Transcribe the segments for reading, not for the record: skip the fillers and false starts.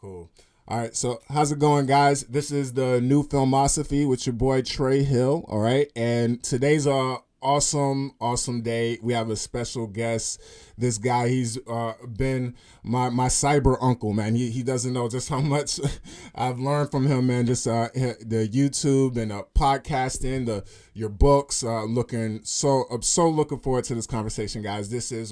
Cool. All right, so how's it going, guys? This is the new Filmosophy with your boy Trey Hill. All right, and today's a awesome day. We have a special guest. This guy, he's been my cyber uncle, man. He doesn't know just how much I've learned from him, man. Just the YouTube and podcasting, your books. I'm so looking forward to this conversation, guys. This is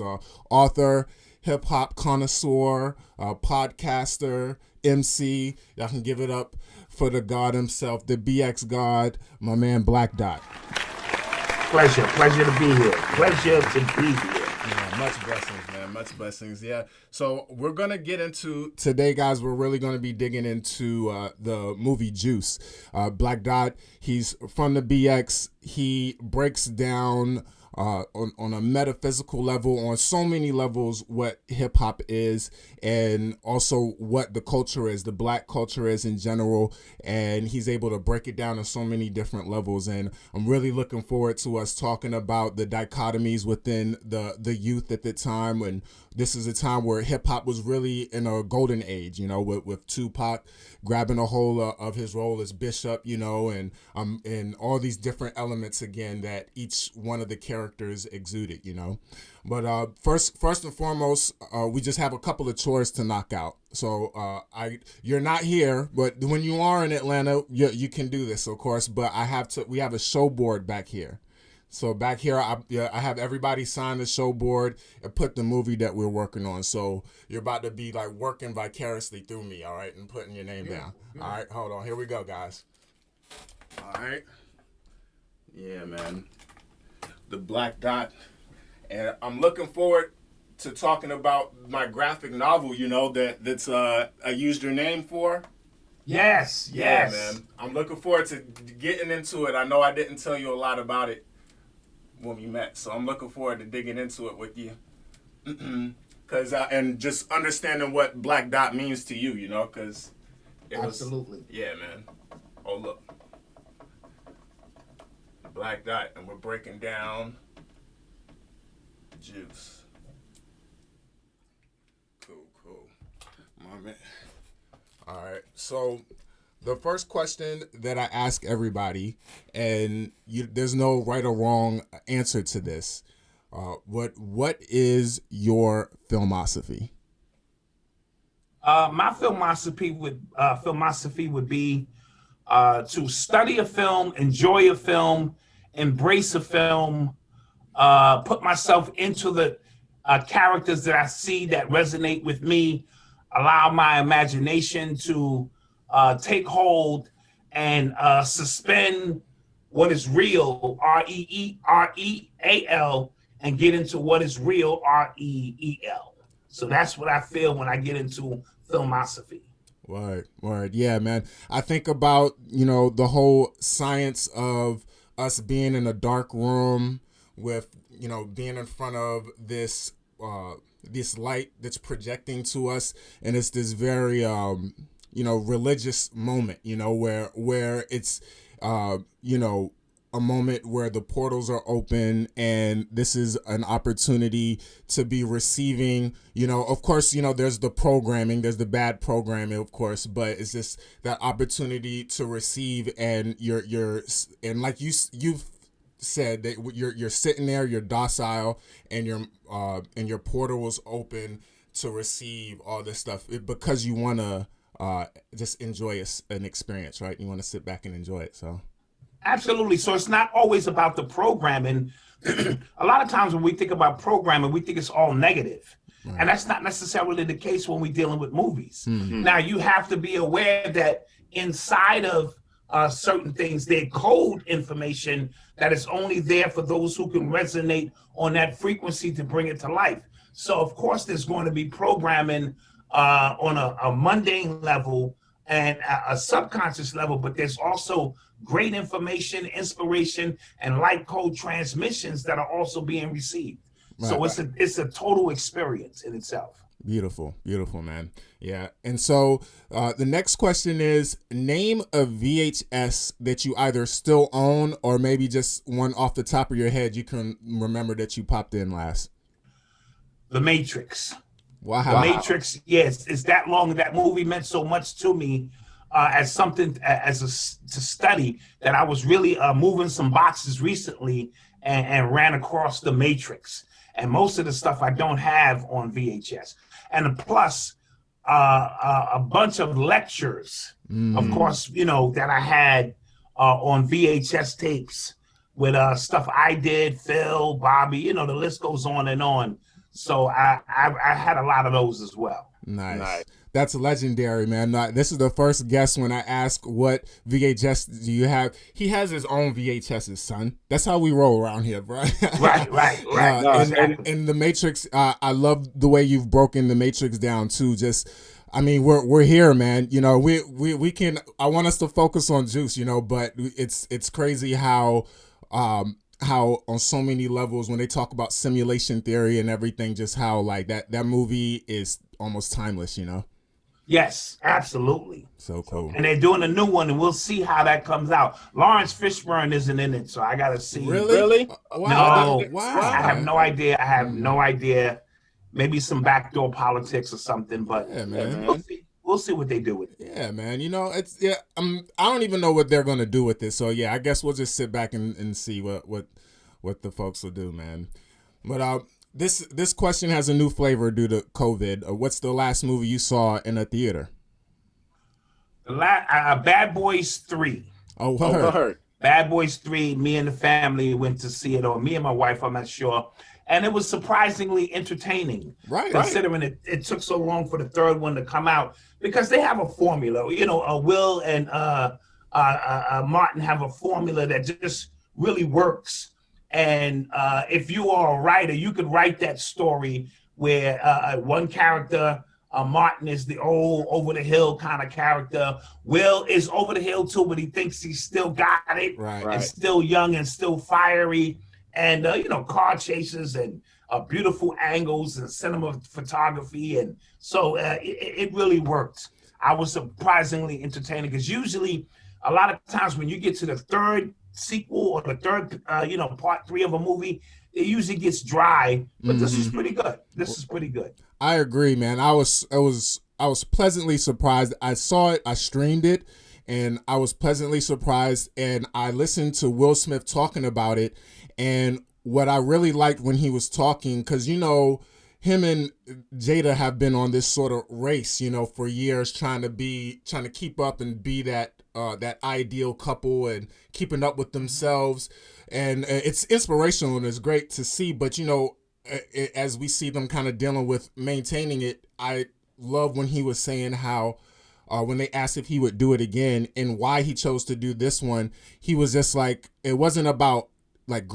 author, hip hop connoisseur, podcaster, MC. Y'all can give it up for the God himself, the BX God, my man Black Dot. Pleasure to be here. Pleasure to be here. Yeah, much blessings, man. Much blessings. Yeah. So we're gonna get into today, guys. We're really gonna be digging into the movie Juice. Black Dot. He's from the BX. He breaks down on a metaphysical level, on so many levels, what hip hop is, and also what the culture is, the black culture is in general. And he's able to break it down on so many different levels. And I'm really looking forward to us talking about the dichotomies within the youth at the time. And this is a time where hip hop was really in a golden age, with Tupac grabbing a hold of his role as Bishop, and all these different elements again that each one of the characters exuded, But first and foremost, we just have a couple of chores to knock out. So you're not here, but when you are in Atlanta, you can do this, of course. But we have a show board back here. So back here, I have everybody sign the show board and put the movie that we're working on. So you're about to be like working vicariously through me, all right, and putting your name down. All right, hold on. Here we go, guys. All right. Yeah, man. The Black Dot. And I'm looking forward to talking about my graphic novel, that's I used your name for. Yes. Yeah, man. I'm looking forward to getting into it. I know I didn't tell you a lot about it when we met, so I'm looking forward to digging into it with you. And just understanding what Black Dot means to you, because Absolutely. Yeah, man. Oh, look. Black Dot, and we're breaking down Juice. Cool. My man. All right, so the first question that I ask everybody, and there's no right or wrong answer to this. What is your filmosophy? My filmosophy would be to study a film, enjoy a film, embrace a film, put myself into the characters that I see that resonate with me, allow my imagination to take hold and suspend what is real, REEREAL, and get into what is real, REEL. So that's what I feel when I get into filmosophy. Word. Yeah, man. I think about, the whole science of us being in a dark room with, being in front of this light that's projecting to us. And it's this very, religious moment, where it's, a moment where the portals are open, and this is an opportunity to be receiving, of course, there's the programming, there's the bad programming, of course, but it's just that opportunity to receive, and and like you've said, that you're sitting there, you're docile, and your portal was open to receive all this stuff because you want to just enjoy an experience, right? You want to sit back and enjoy it. So absolutely. So it's not always about the programming. A lot of times when we think about programming, we think it's all negative. Right. And that's not necessarily the case when we're dealing with movies. Mm-hmm. Now, you have to be aware that inside of certain things, they code information that is only there for those who can resonate on that frequency to bring it to life. So, of course, there's going to be programming on a mundane level and a subconscious level, but there's also great information, inspiration, and light code transmissions that are also being received. Right. So it's a total experience in itself. Beautiful, man. Yeah. And so the next question is, name a VHS that you either still own or maybe just one off the top of your head you can remember that you popped in last. The Matrix. Wow. The Matrix, yes, it's that long. That movie meant so much to me as something to study that I was really moving some boxes recently and ran across the Matrix. And most of the stuff I don't have on VHS. And plus, a bunch of lectures, of course, that I had on VHS tapes with stuff I did, Phil, Bobby, the list goes on and on. So I had a lot of those as well. Nice. That's legendary, man. This is the first guest when I ask what VHS do you have. He has his own VHS's, son. That's how we roll around here, bro. Right. And the Matrix, I love the way you've broken the Matrix down too. We're here, man. We can. I want us to focus on Juice, but it's crazy how on so many levels when they talk about simulation theory and everything, just how like that movie is almost timeless, Yes, absolutely. So cool. And they're doing a new one, and we'll see how that comes out. Lawrence Fishburne isn't in it, so I gotta see. Really? Wow. No, wow. I have no idea. Maybe some backdoor politics or something, but yeah, man. We'll see what they do with it. Yeah, man. I don't even know what they're gonna do with this. So yeah, I guess we'll just sit back and see what the folks will do, man. But this question has a new flavor due to COVID. What's the last movie you saw in a theater? Bad Boys 3. Oh, what hurt? Bad Boys 3. Me and the family went to see it, or me and my wife, I'm not sure. And it was surprisingly entertaining, considering it took so long for the third one to come out, because they have a formula. Will and Martin have a formula that just really works. And if you are a writer, you could write that story where one character, Martin, is the old over the hill kind of character. Will is over the hill too, but he thinks he's still got it, and still young and still fiery. And car chases and beautiful angles and cinema photography, and so it really worked. I was surprisingly entertaining, because usually a lot of times when you get to the third sequel or the third part 3 of a movie, it usually gets dry, but this is pretty good. I agree, man. I was pleasantly surprised. I saw it, I streamed it, and I was pleasantly surprised, and I listened to Will Smith talking about it. And what I really liked when he was talking, because him and Jada have been on this sort of race, for years, trying to keep up and be that ideal couple and keeping up with themselves. And it's inspirational and it's great to see. But as we see them kind of dealing with maintaining it, I love when he was saying how when they asked if he would do it again and why he chose to do this one, he was just like, it wasn't about like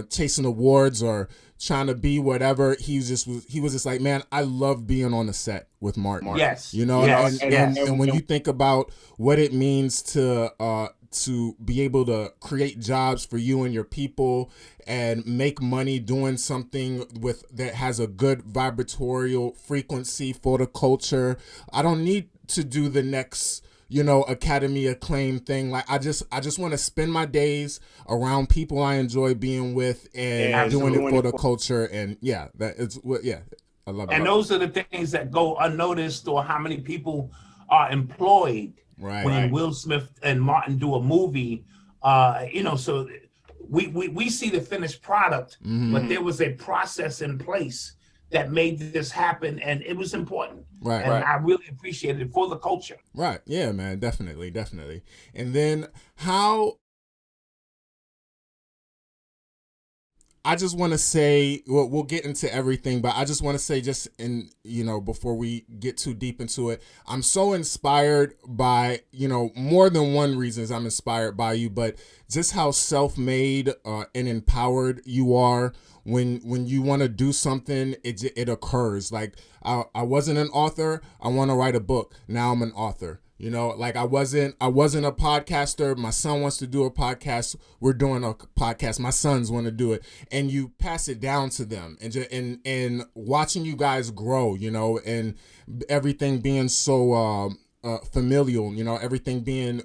chasing awards or trying to be whatever. He was just like, man, I love being on the set with Martin. Yes. And when you think about what it means to be able to create jobs for you and your people and make money doing something that has a good vibratorial frequency for the culture, I don't need to do the next Academy acclaim thing. Like I just want to spend my days around people I enjoy being with and doing it for the culture. And I love it. And those are the things that go unnoticed, or how many people are employed when Will Smith and Martin do a movie. So we see the finished product, but there was a process in place that made this happen, and it was important. I really appreciated it for the culture. Right. Yeah, man. Definitely. And then how I just want to say, well, we'll get into everything, but I just want to say, just before we get too deep into it, I'm so inspired by, more than one reasons I'm inspired by you, but just how self-made and empowered you are. When you want to do something, it occurs. Like I wasn't an author. I want to write a book. Now I'm an author. Like I wasn't a podcaster. My son wants to do a podcast. We're doing a podcast. My sons want to do it, and you pass it down to them, and watching you guys grow, and everything being so familial, everything being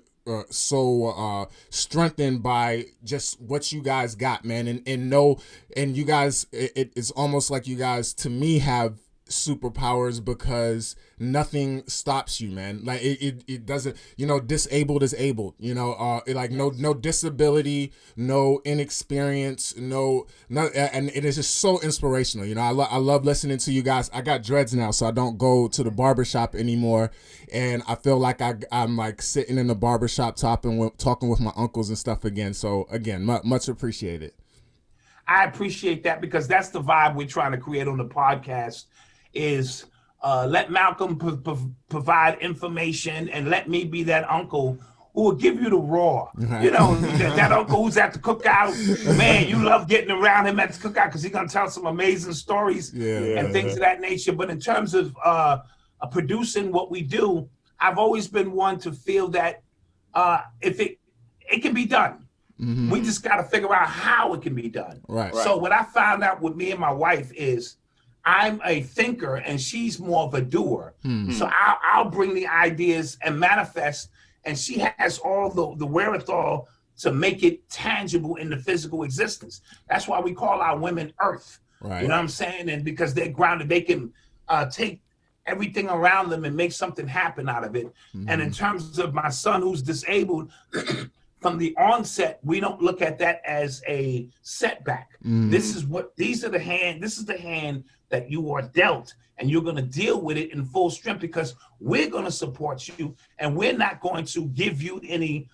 so strengthened by just what you guys got, man, and you guys, it's almost like you guys, to me, have superpowers because nothing stops you, man. Like it doesn't, you know, disabled is able, you know, like no disability, no inexperience, no, and it is just so inspirational. You know, I love listening to you guys. I got dreads now, so I don't go to the barbershop anymore, and I feel like I'm like sitting in the barbershop talking with my uncles and stuff again. So again, much appreciated. I appreciate that, because that's the vibe we're trying to create on the podcast, is let Malcolm provide information, and let me be that uncle who will give you the raw. Right. You know, that uncle who's at the cookout, man, you love getting around him at the cookout because he's going to tell some amazing stories and things of that nature. But in terms of producing what we do, I've always been one to feel that if it can be done. Mm-hmm. We just got to figure out how it can be done. Right. So what I found out with me and my wife is I'm a thinker and she's more of a doer. Mm-hmm. So I'll bring the ideas and manifest, and she has all the wherewithal to make it tangible in the physical existence. That's why we call our women Earth. Right. You know what I'm saying? And because they're grounded, they can take everything around them and make something happen out of it. Mm-hmm. And in terms of my son who's disabled, from the onset, we don't look at that as a setback. Mm. This is the hand that you are dealt, and you're going to deal with it in full strength, because we're going to support you, and we're not going to give you any,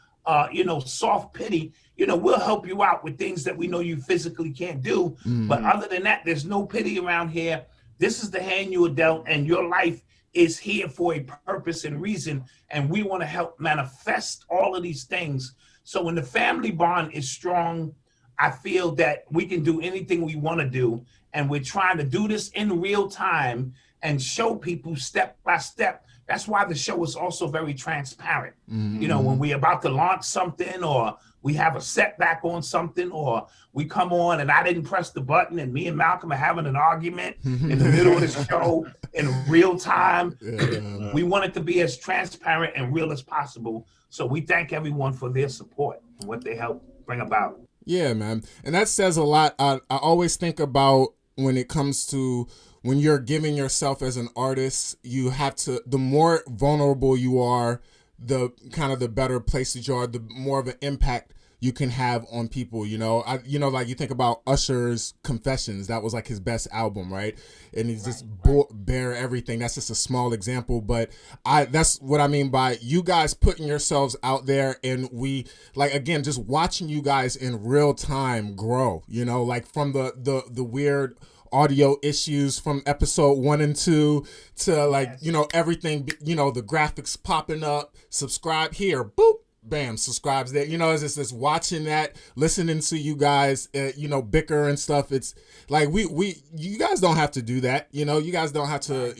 soft pity. You know, we'll help you out with things that we know you physically can't do. Mm. But other than that, there's no pity around here. This is the hand you were dealt, and your life is here for a purpose and reason, and we want to help manifest all of these things. So when the family bond is strong, I feel that we can do anything we want to do. And we're trying to do this in real time and show people step by step. That's why the show is also very transparent. Mm-hmm. You know, when we're about to launch something, or we have a setback on something, or we come on and I didn't press the button and me and Malcolm are having an argument in the middle of the show in real time. Yeah. We want it to be as transparent and real as possible. So we thank everyone for their support and what they help bring about. Yeah, man. And that says a lot. I always think about when it comes to when you're giving yourself as an artist, you have to, the more vulnerable you are, the kind of the better place that you are, the more of an impact you can have on people. You know, like you think about Usher's Confessions. That was like his best album, right? And he's just bare everything. That's just a small example, but that's what I mean by you guys putting yourselves out there, and we, like, again, just watching you guys in real time grow. You know, like from the weird audio issues from episode 1 and 2 to like, you know, everything, you know, the graphics popping up, subscribe here, boop, bam, subscribes there. You know, it's just watching that, listening to you guys, bicker and stuff. It's like you guys don't have to do that. You know, you guys don't have to.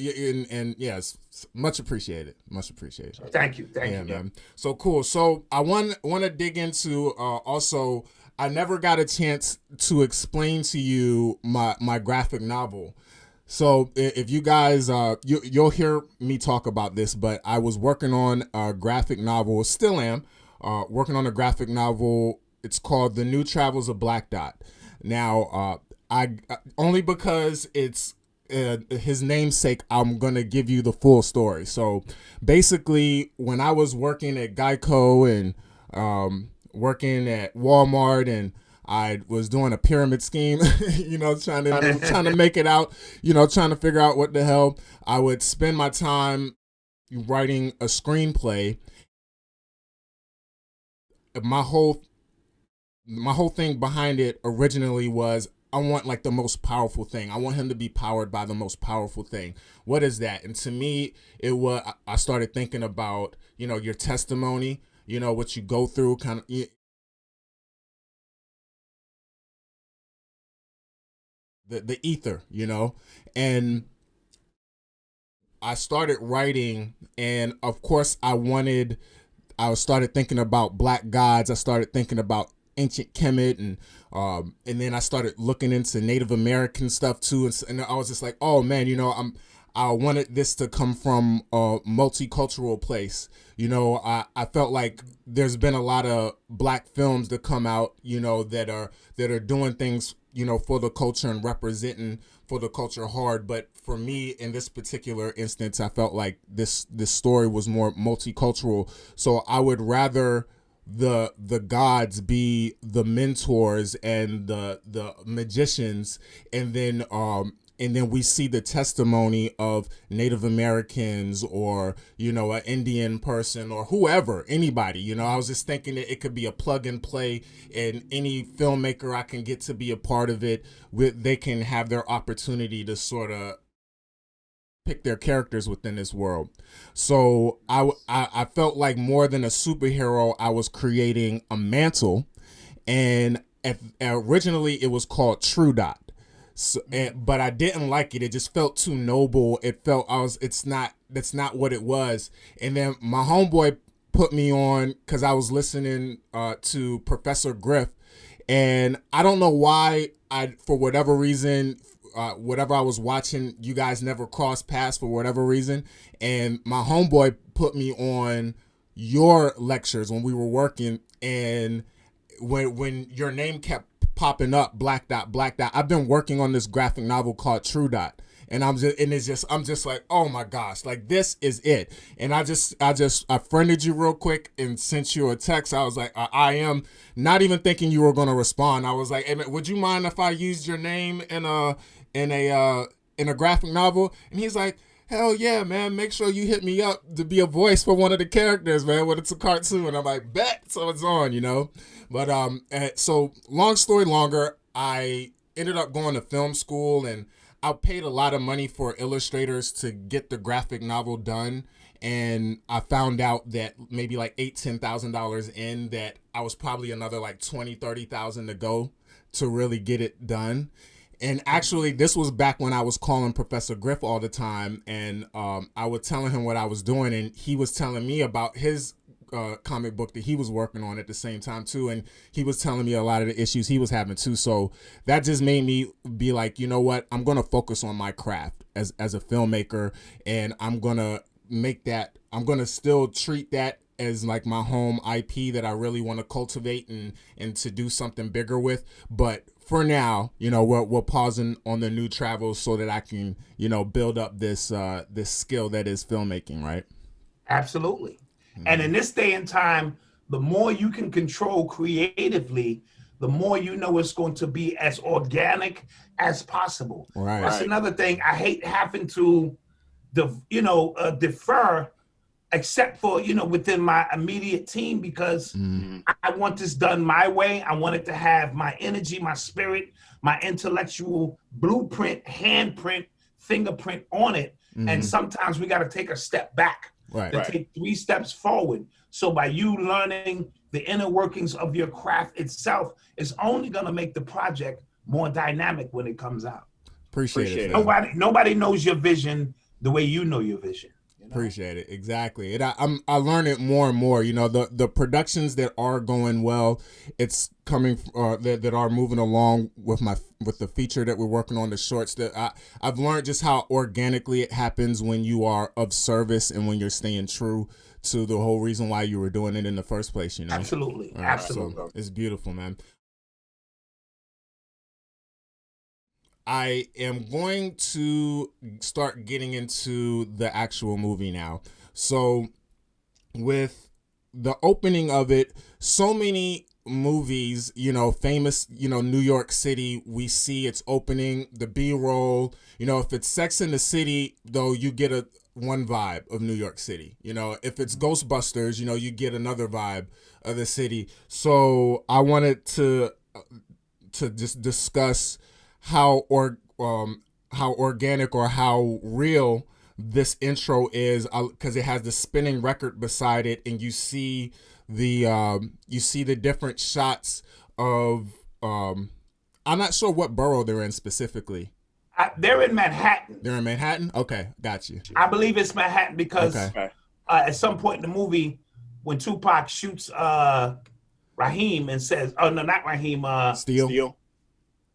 And yes, much appreciated. Much appreciated. Thank you. Thank you, man. So cool. So I want to dig into also. I never got a chance to explain to you my graphic novel. So if you guys, you'll hear me talk about this, but I was working on a graphic novel, still am, working on a graphic novel. It's called The New Travels of Black Dot. Now, I only because it's his namesake, I'm going to give you the full story. So basically, when I was working at Geico and working at Walmart, and I was doing a pyramid scheme, you know, trying to make it out, you know, trying to figure out what the hell. I would spend my time writing a screenplay. My whole thing behind it originally was I want like the most powerful thing. I want him to be powered by the most powerful thing. What is that? And to me, I started thinking about, you know, your testimony, you know, what you go through, kind of the ether, you know. And I started writing, and of course I started thinking about black gods. I started thinking about ancient Kemet, and then I started looking into Native American stuff too, and I was just like, oh man, you know, I wanted this to come from a multicultural place. You know, I felt like there's been a lot of black films that come out, you know, that are doing things, you know, for the culture and representing for the culture hard. But for me, in this particular instance, I felt like this story was more multicultural. So I would rather the gods be the mentors and the magicians, and then we see the testimony of Native Americans, or, you know, an Indian person, or whoever, anybody. You know, I was just thinking that it could be a plug and play, and any filmmaker I can get to be a part of it, they can have their opportunity to sort of pick their characters within this world. So I felt like more than a superhero, I was creating a mantle, and originally it was called True Dot. So, but I didn't like it. It just felt too noble. That's not what it was. And then my homeboy put me on because I was listening to Professor Griff, and I don't know why, for whatever reason, whatever I was watching, you guys never crossed paths for whatever reason. And my homeboy put me on your lectures when we were working, and when your name kept popping up, Black Dot, Black Dot. I've been working on this graphic novel called True Dot, and I'm just like, oh my gosh, like this is it. And I friended you real quick and sent you a text. I was like, I am not even thinking you were gonna respond. I was like, hey man, would you mind if I used your name in a graphic novel? And he's like, hell yeah, man, make sure you hit me up to be a voice for one of the characters, man, when it's a cartoon. I'm like, bet. So it's on, you know. But so long story longer, I ended up going to film school, and I paid a lot of money for illustrators to get the graphic novel done. And I found out that maybe like $10,000 in, that I was probably another like 30,000 to go to really get it done. And actually, this was back when I was calling Professor Griff all the time, and I was telling him what I was doing, and he was telling me about his comic book that he was working on at the same time too, and he was telling me a lot of the issues he was having too. So that just made me be like, you know what, I'm gonna focus on my craft as a filmmaker, and I'm gonna still treat that as like my home IP that I really want to cultivate and to do something bigger with. But for now, you know, we're pausing on the new travels so that I can, you know, build up this skill that is filmmaking, right? Absolutely. And in this day and time, the more you can control creatively, the more you know it's going to be as organic as possible. Right. That's another thing. I hate having to, defer, except for, within my immediate team, because I want this done my way. I want it to have my energy, my spirit, my intellectual blueprint, handprint, fingerprint on it. And sometimes we got to take a step back. Take 3 steps forward. So by you learning the inner workings of your craft itself, is only going to make the project more dynamic when it comes out. Appreciate it. Nobody knows your vision the way you know your vision. Appreciate it. Exactly. And I learn it more and more. You know, the productions that are going well, it's coming that are moving along with the feature that we're working on, the shorts, that I've learned just how organically it happens when you are of service and when you're staying true to the whole reason why you were doing it in the first place, you know. Absolutely. Right, Absolutely. So it's beautiful, man. I am going to start getting into the actual movie now. So with the opening of it, so many movies, famous, New York City, we see its opening, the B-roll, if it's Sex and the City, though, you get one vibe of New York City. If it's Ghostbusters, you get another vibe of the city. So I wanted to just discuss how organic or how real this intro is, because it has the spinning record beside it, and you see the different shots of I'm not sure what borough they're in specifically. They're in Manhattan. They're in Manhattan? Okay, got you. I believe it's Manhattan because at some point in the movie, when Tupac shoots Raheem and says, oh no, not Raheem, Steele?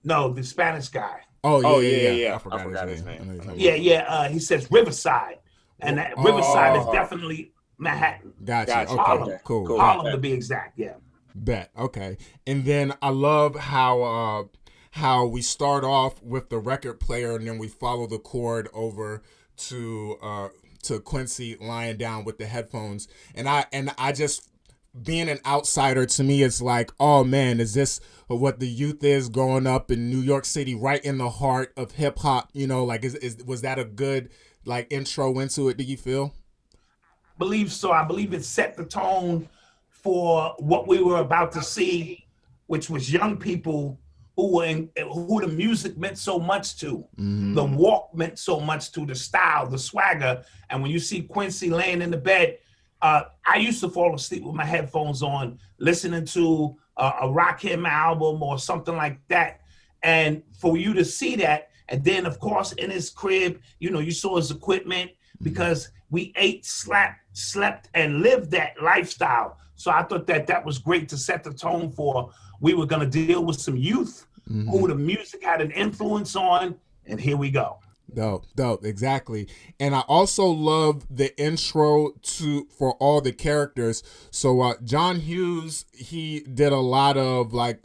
No, the Spanish guy. Oh, yeah. I forgot his name. He says Riverside, and that Riverside is definitely Manhattan. Gotcha. Okay, Harlem. Cool. Harlem to be exact, yeah. Bet. Okay. And then I love how how we start off with the record player and then we follow the chord over to Quincy lying down with the headphones. And I just, being an outsider, to me, it's like, oh man, is this what the youth is growing up in New York City, right in the heart of hip hop? You know, like, was that a good like intro into it? Do you feel? Believe so. I believe it set the tone for what we were about to see, which was young people who the music meant so much to, the walk meant so much to, the style, the swagger. And when you see Quincy laying in the bed, I used to fall asleep with my headphones on, listening to a Rakim album or something like that. And for you to see that, and then of course in his crib, you saw his equipment, because we ate, slept, and lived that lifestyle. So I thought that was great to set the tone for. We were going to deal with some youth who the music had an influence on, and here we go. Dope, exactly. And I also love the intro for all the characters. So John Hughes, he did a lot of I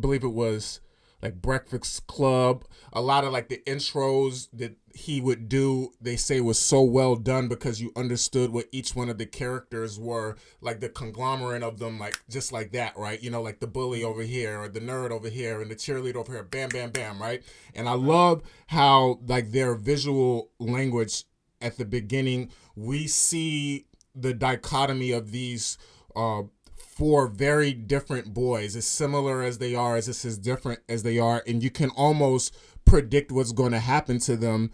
believe it was like Breakfast Club. A lot of like the intros that he would do, they say was so well done because you understood what each one of the characters were, like the conglomerate of them, like just like that, right? Like the bully over here or the nerd over here and the cheerleader over here, bam, bam, bam, right? And I love how like their visual language at the beginning, we see the dichotomy of these four very different boys, as similar as they are, as different as they are, and you can almost predict what's going to happen to them.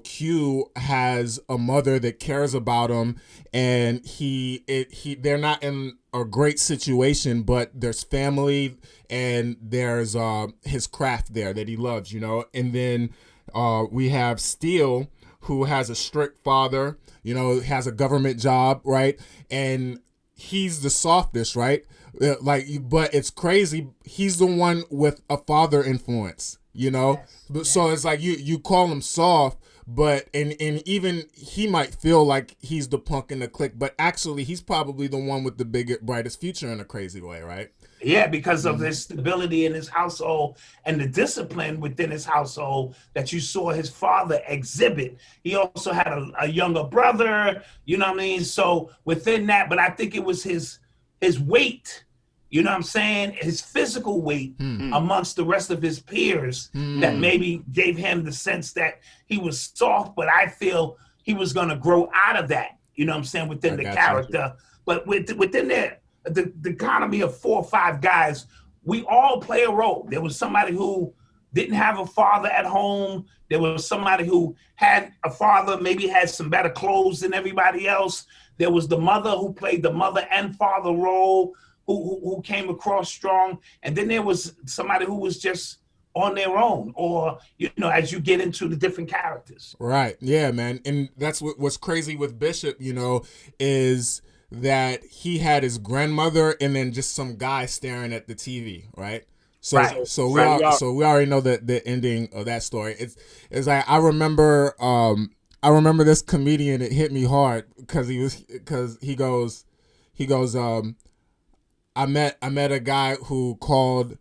Q has a mother that cares about him, and they're not in a great situation, but there's family and there's his craft there that he loves, and then we have Steele, who has a strict father, has a government job, right? And he's the softest, right? But it's crazy. He's the one with a father influence, Yes. So it's like you call him soft, but and even he might feel like he's the punk in the clique, but actually he's probably the one with the biggest, brightest future in a crazy way, right? Yeah, because of his stability in his household and the discipline within his household that you saw his father exhibit. He also had a younger brother, you know what I mean? So within that, but I think it was his weight, you know what I'm saying? His physical weight amongst the rest of his peers that maybe gave him the sense that he was soft, but I feel he was going to grow out of that, you know what I'm saying, within the character. But within the economy of 4 or 5 guys, we all play a role. There was somebody who didn't have a father at home. There was somebody who had a father, maybe had some better clothes than everybody else. There was the mother who played the mother and father role, who came across strong. And then there was somebody who was just on their own, or, as you get into the different characters. Right. Yeah, man. And that's what's crazy with Bishop, is that he had his grandmother and then just some guy staring at the TV, right? So we already know the ending of that story. It's like I remember this comedian. It hit me hard because he goes I met a guy who called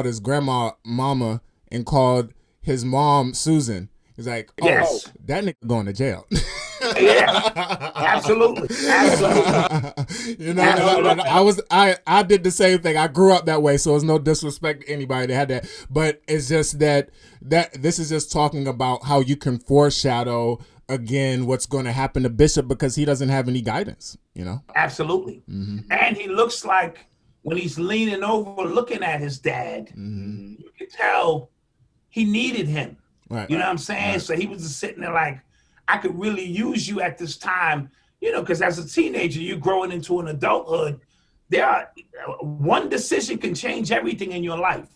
his grandma Mama and called his mom Susan. He's like, oh, yes, that nigga going to jail. Yeah, absolutely. I did the same thing. I grew up that way, so it's no disrespect to anybody that had that. But it's just that this is just talking about how you can foreshadow again what's going to happen to Bishop because he doesn't have any guidance. Absolutely. And he looks like when he's leaning over looking at his dad, you can tell he needed him. Right. You know what I'm saying? Right. So he was just sitting there like, I could really use you at this time, because as a teenager, you're growing into an adulthood. One decision can change everything in your life.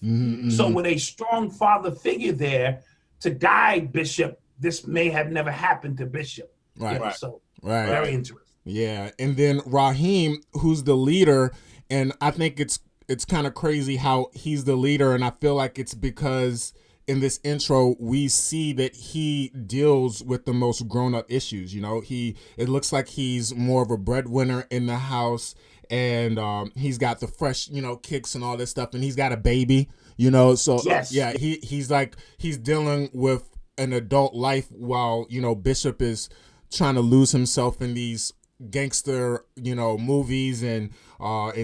So with a strong father figure there to guide Bishop, this may have never happened to Bishop. Right. So very interesting. Yeah. And then Raheem, who's the leader, and I think it's kind of crazy how he's the leader, and I feel like it's because in this intro, we see that he deals with the most grown-up issues. It looks like he's more of a breadwinner in the house, and he's got the fresh, kicks and all this stuff, and he's got a baby, So Yes. yeah, he's dealing with an adult life while Bishop is trying to lose himself in these gangster movies, and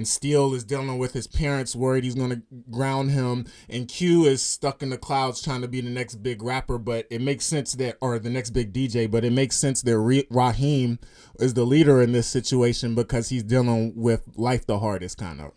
Steele is dealing with his parents worried he's gonna ground him, and Q is stuck in the clouds trying to be the next big rapper, but it makes sense that, or the next big DJ, but it makes sense that Raheem is the leader in this situation because he's dealing with life the hardest, kind of.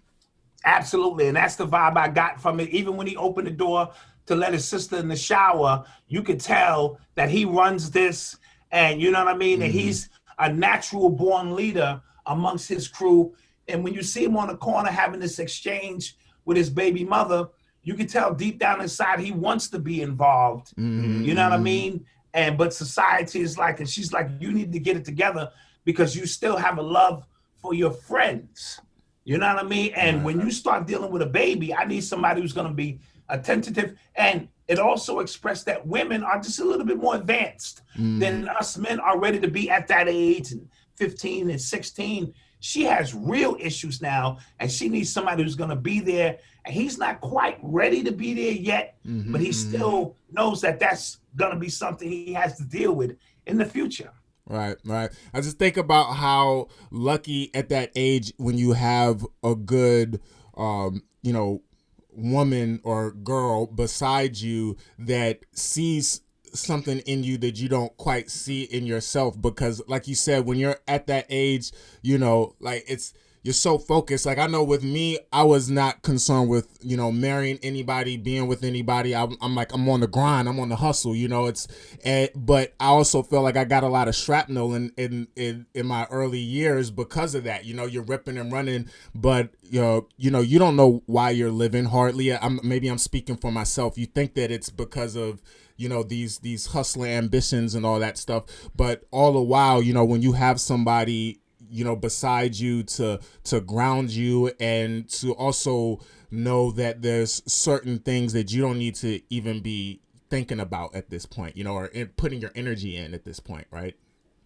Absolutely, and that's the vibe I got from it. Even when he opened the door to let his sister in the shower, you could tell that he runs this, and you know what I mean, and he's a natural born leader amongst his crew. And when you see him on the corner having this exchange with his baby mother, you can tell deep down inside he wants to be involved. You know what I mean? But society is like, and she's like, you need to get it together because you still have a love for your friends. You know what I mean? And when you start dealing with a baby, I need somebody who's going to be attentive. And it also expressed that women are just a little bit more advanced than us men are ready to be at that age, and 15 and 16. She has real issues now, and she needs somebody who's going to be there. And he's not quite ready to be there yet, but he still knows that that's going to be something he has to deal with in the future. Right. I just think about how lucky at that age when you have a good, woman or girl beside you that sees something in you that you don't quite see in yourself, because like you said, when you're at that age, you're so focused. Like I know with me, I was not concerned with, marrying anybody, being with anybody. I'm on the grind, I'm on the hustle, but I also feel like I got a lot of shrapnel in my early years because of that. You're ripping and running, but you don't know why you're living hardly. Maybe I'm speaking for myself. You think that it's because of these hustling ambitions and all that stuff, but all the while, when you have somebody beside you to ground you, and to also know that there's certain things that you don't need to even be thinking about at this point, or putting your energy in at this point, right?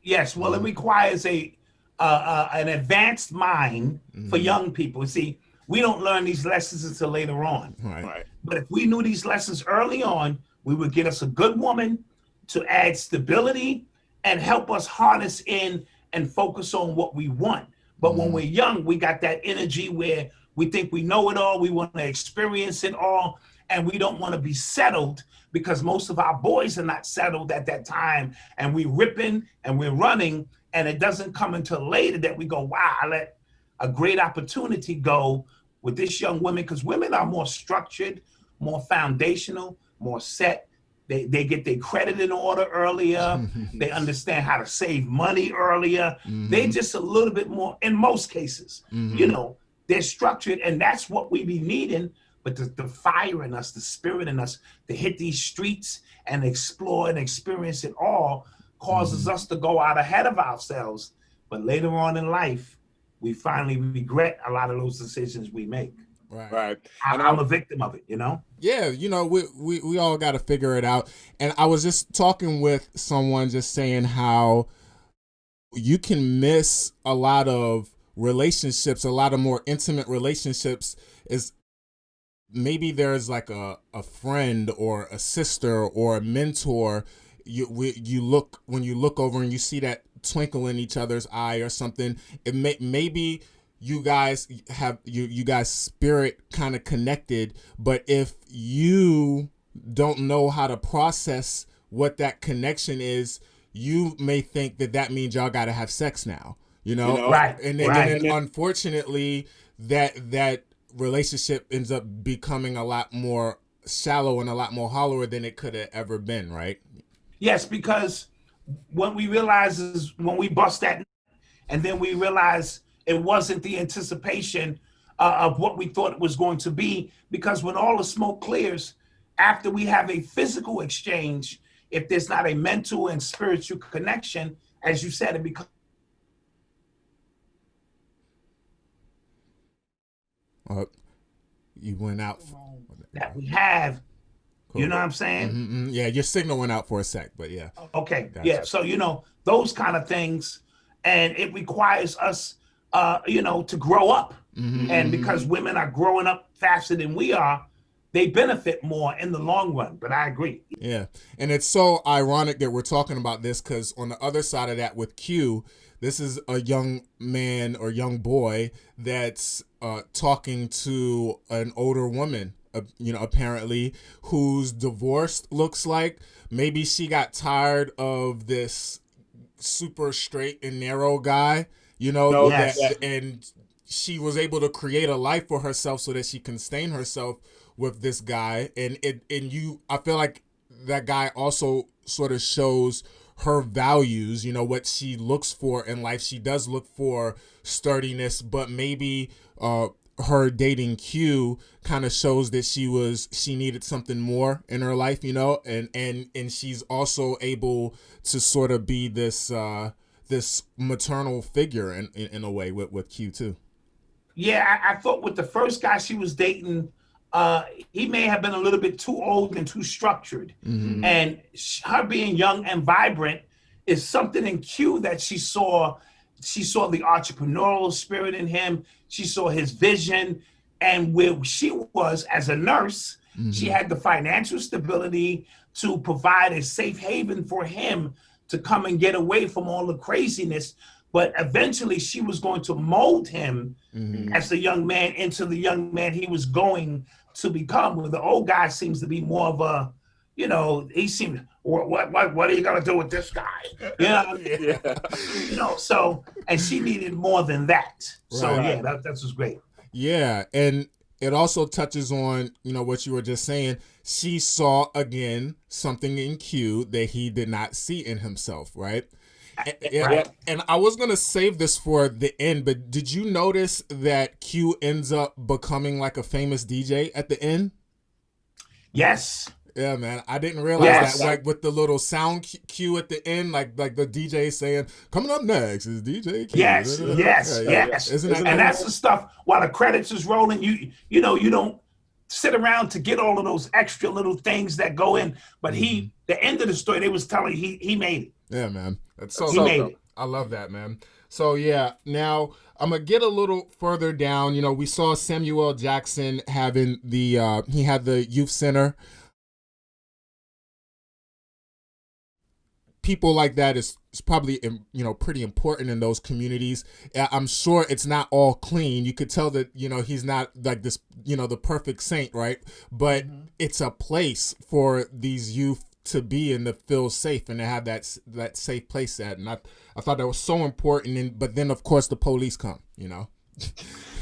Yes, well, it requires an advanced mind for young people. See, we don't learn these lessons until later on. Right. But if we knew these lessons early on, we would get us a good woman to add stability and help us harness in and focus on what we want. But when we're young, we got that energy where we think we know it all, we want to experience it all, and we don't want to be settled, because most of our boys are not settled at that time, and we're ripping and we're running, and it doesn't come until later that we go, wow, I let a great opportunity go with this young woman, because women are more structured, more foundational, more set. They get their credit in order earlier. They understand how to save money earlier. They just a little bit more, in most cases, they're structured, and that's what we be needing. But the fire in us, the spirit in us to hit these streets and explore and experience it all causes us to go out ahead of ourselves. But later on in life, we finally regret a lot of those decisions we make. Right. I'm a victim of it, Yeah, we all got to figure it out. And I was just talking with someone just saying how you can miss a lot of relationships, a lot of more intimate relationships, is maybe there's like a friend or a sister or a mentor. When you look over and you see that twinkle in each other's eye or something, it maybe you guys have you guys spirit kind of connected, but if you don't know how to process what that connection is, you may think that means y'all got to have sex now, Right. And then unfortunately that relationship ends up becoming a lot more shallow and a lot more hollower than it could have ever been, right? Yes, because what we realize is when we bust that, and then we realize it wasn't the anticipation of what we thought it was going to be, because when all the smoke clears, after we have a physical exchange, if there's not a mental and spiritual connection, as you said, it becomes... You went out. That we have, cool. You know what I'm saying? Yeah, your signal went out for a sec, but yeah. Okay, gotcha. Yeah, so those kind of things, and it requires us to grow up. And because women are growing up faster than we are, they benefit more in the long run. But I agree. Yeah. And it's so ironic that we're talking about this because on the other side of that with Q, this is a young man or young boy that's talking to an older woman, apparently, who's divorced, looks like. Maybe she got tired of this super straight and narrow guy, and she was able to create a life for herself so that she can sustain herself with this guy. I feel like that guy also sort of shows her values, what she looks for in life. She does look for sturdiness, but maybe her dating Q kind of shows that she needed something more in her life, and she's also able to sort of be this this maternal figure in a way with Q too. Yeah, I thought with the first guy she was dating, he may have been a little bit too old and too structured. And her being young and vibrant is something in Q that she saw. She saw the entrepreneurial spirit in him. She saw his vision. And where she was as a nurse, she had the financial stability to provide a safe haven for him to come and get away from all the craziness. But eventually she was going to mold him as the young man into the young man he was going to become. Where the old guy seems to be more of a, he seemed, what are you gonna do with this guy? So, and she needed more than that. So yeah, that was great. Yeah, and it also touches on, what you were just saying. She saw again something in Q that he did not see in himself, right? And I was going to save this for the end, but did you notice that Q ends up becoming like a famous DJ at the end? Yes. Yeah, man. I didn't realize that. Like with the little sound cue at the end, like the DJ saying, "Coming up next is DJ Q." Yes. Isn't that? And that's the stuff. While the credits is rolling, you don't sit around to get all of those extra little things that go in. But the end of the story, they was telling he made it. Yeah, man. That's so dope. I love that, man. So yeah, now I'm gonna get a little further down. We saw Samuel L. Jackson having he had the youth center. People like that is probably pretty important in those communities. I'm sure it's not all clean. You could tell that he's not like this the perfect saint, right? But it's a place for these youth to be and to feel safe and to have that safe place at. And I thought that was so important. But then of course the police come.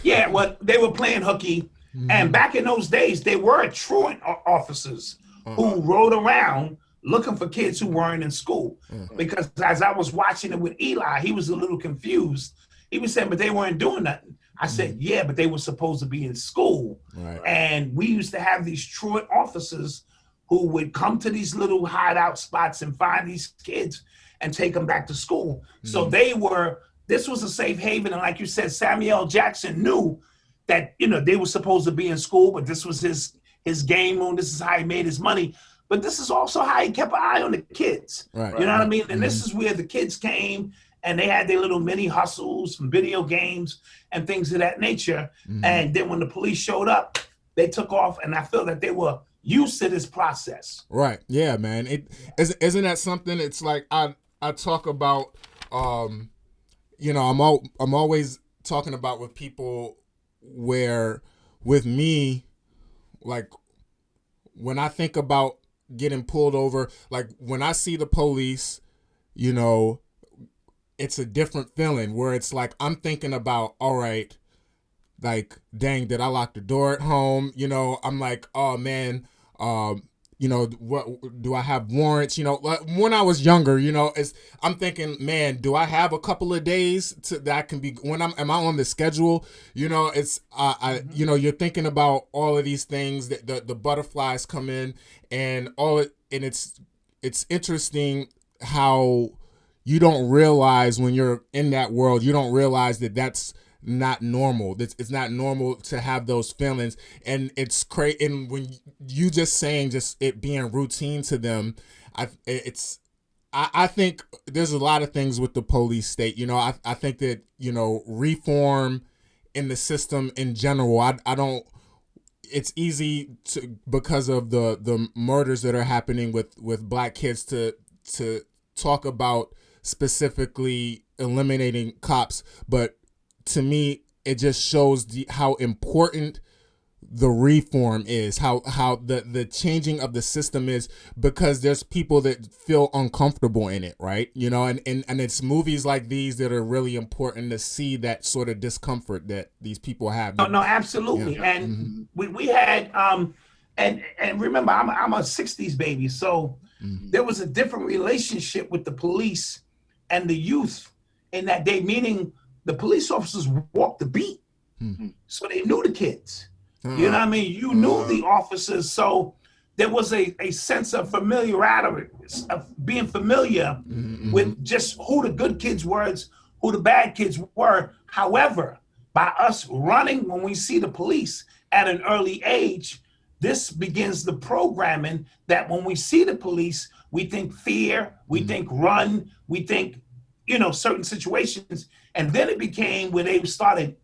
Yeah, well, they were playing hooky, and back in those days they were truant officers who rode around looking for kids who weren't in school. Because as I was watching it with Eli, he was a little confused. He was saying, but they weren't doing nothing. I said, yeah, but they were supposed to be in school. Right. And we used to have these truant officers who would come to these little hideout spots and find these kids and take them back to school. So this was a safe haven. And like you said, Samuel L. Jackson knew that, they were supposed to be in school, but this was his game room. This is how he made his money. But this is also how he kept an eye on the kids. Right. You know what I mean? And this is where the kids came and they had their little mini hustles from video games and things of that nature. And then when the police showed up, they took off, and I feel that they were used to this process. Right. Yeah, man. Isn't that something? It's like I talk about, I'm always talking about with people where with me, like when I think about getting pulled over, like when I see the police, it's a different feeling where it's like I'm thinking about, all right, like, dang, did I lock the door at home? I'm like, oh man, what do I have warrants? When I was younger, I'm thinking, man, do I have a couple of days that can be am I on the schedule? It's you're thinking about all of these things that the butterflies come in and it's interesting how you don't realize when you're in that world, you don't realize that that's not normal. It's not normal to have those feelings, and it's crazy. And when you just saying just it being routine to them, I think there's a lot of things with the police state. You know, I think that, you know, reform in the system in general, I don't, it's easy to, because of the murders that are happening with black kids, to talk about specifically eliminating cops. But to me, it just shows how important the reform is, how the changing of the system is, because there's people that feel uncomfortable in it, right? You know, and it's movies like these that are really important to see that sort of discomfort that these people have. No, absolutely. Yeah. And we had and remember, I'm a 60s baby, so there was a different relationship with the police and the youth in that day, meaning the police officers walked the beat. So they knew the kids. You know what I mean? You knew the officers, so there was a sense of familiarity, of being familiar with just who the good kids were, who the bad kids were. However, by us running when we see the police at an early age, this begins the programming that when we see the police, we think fear, we think run, we think, you know, certain situations. And then it became where they started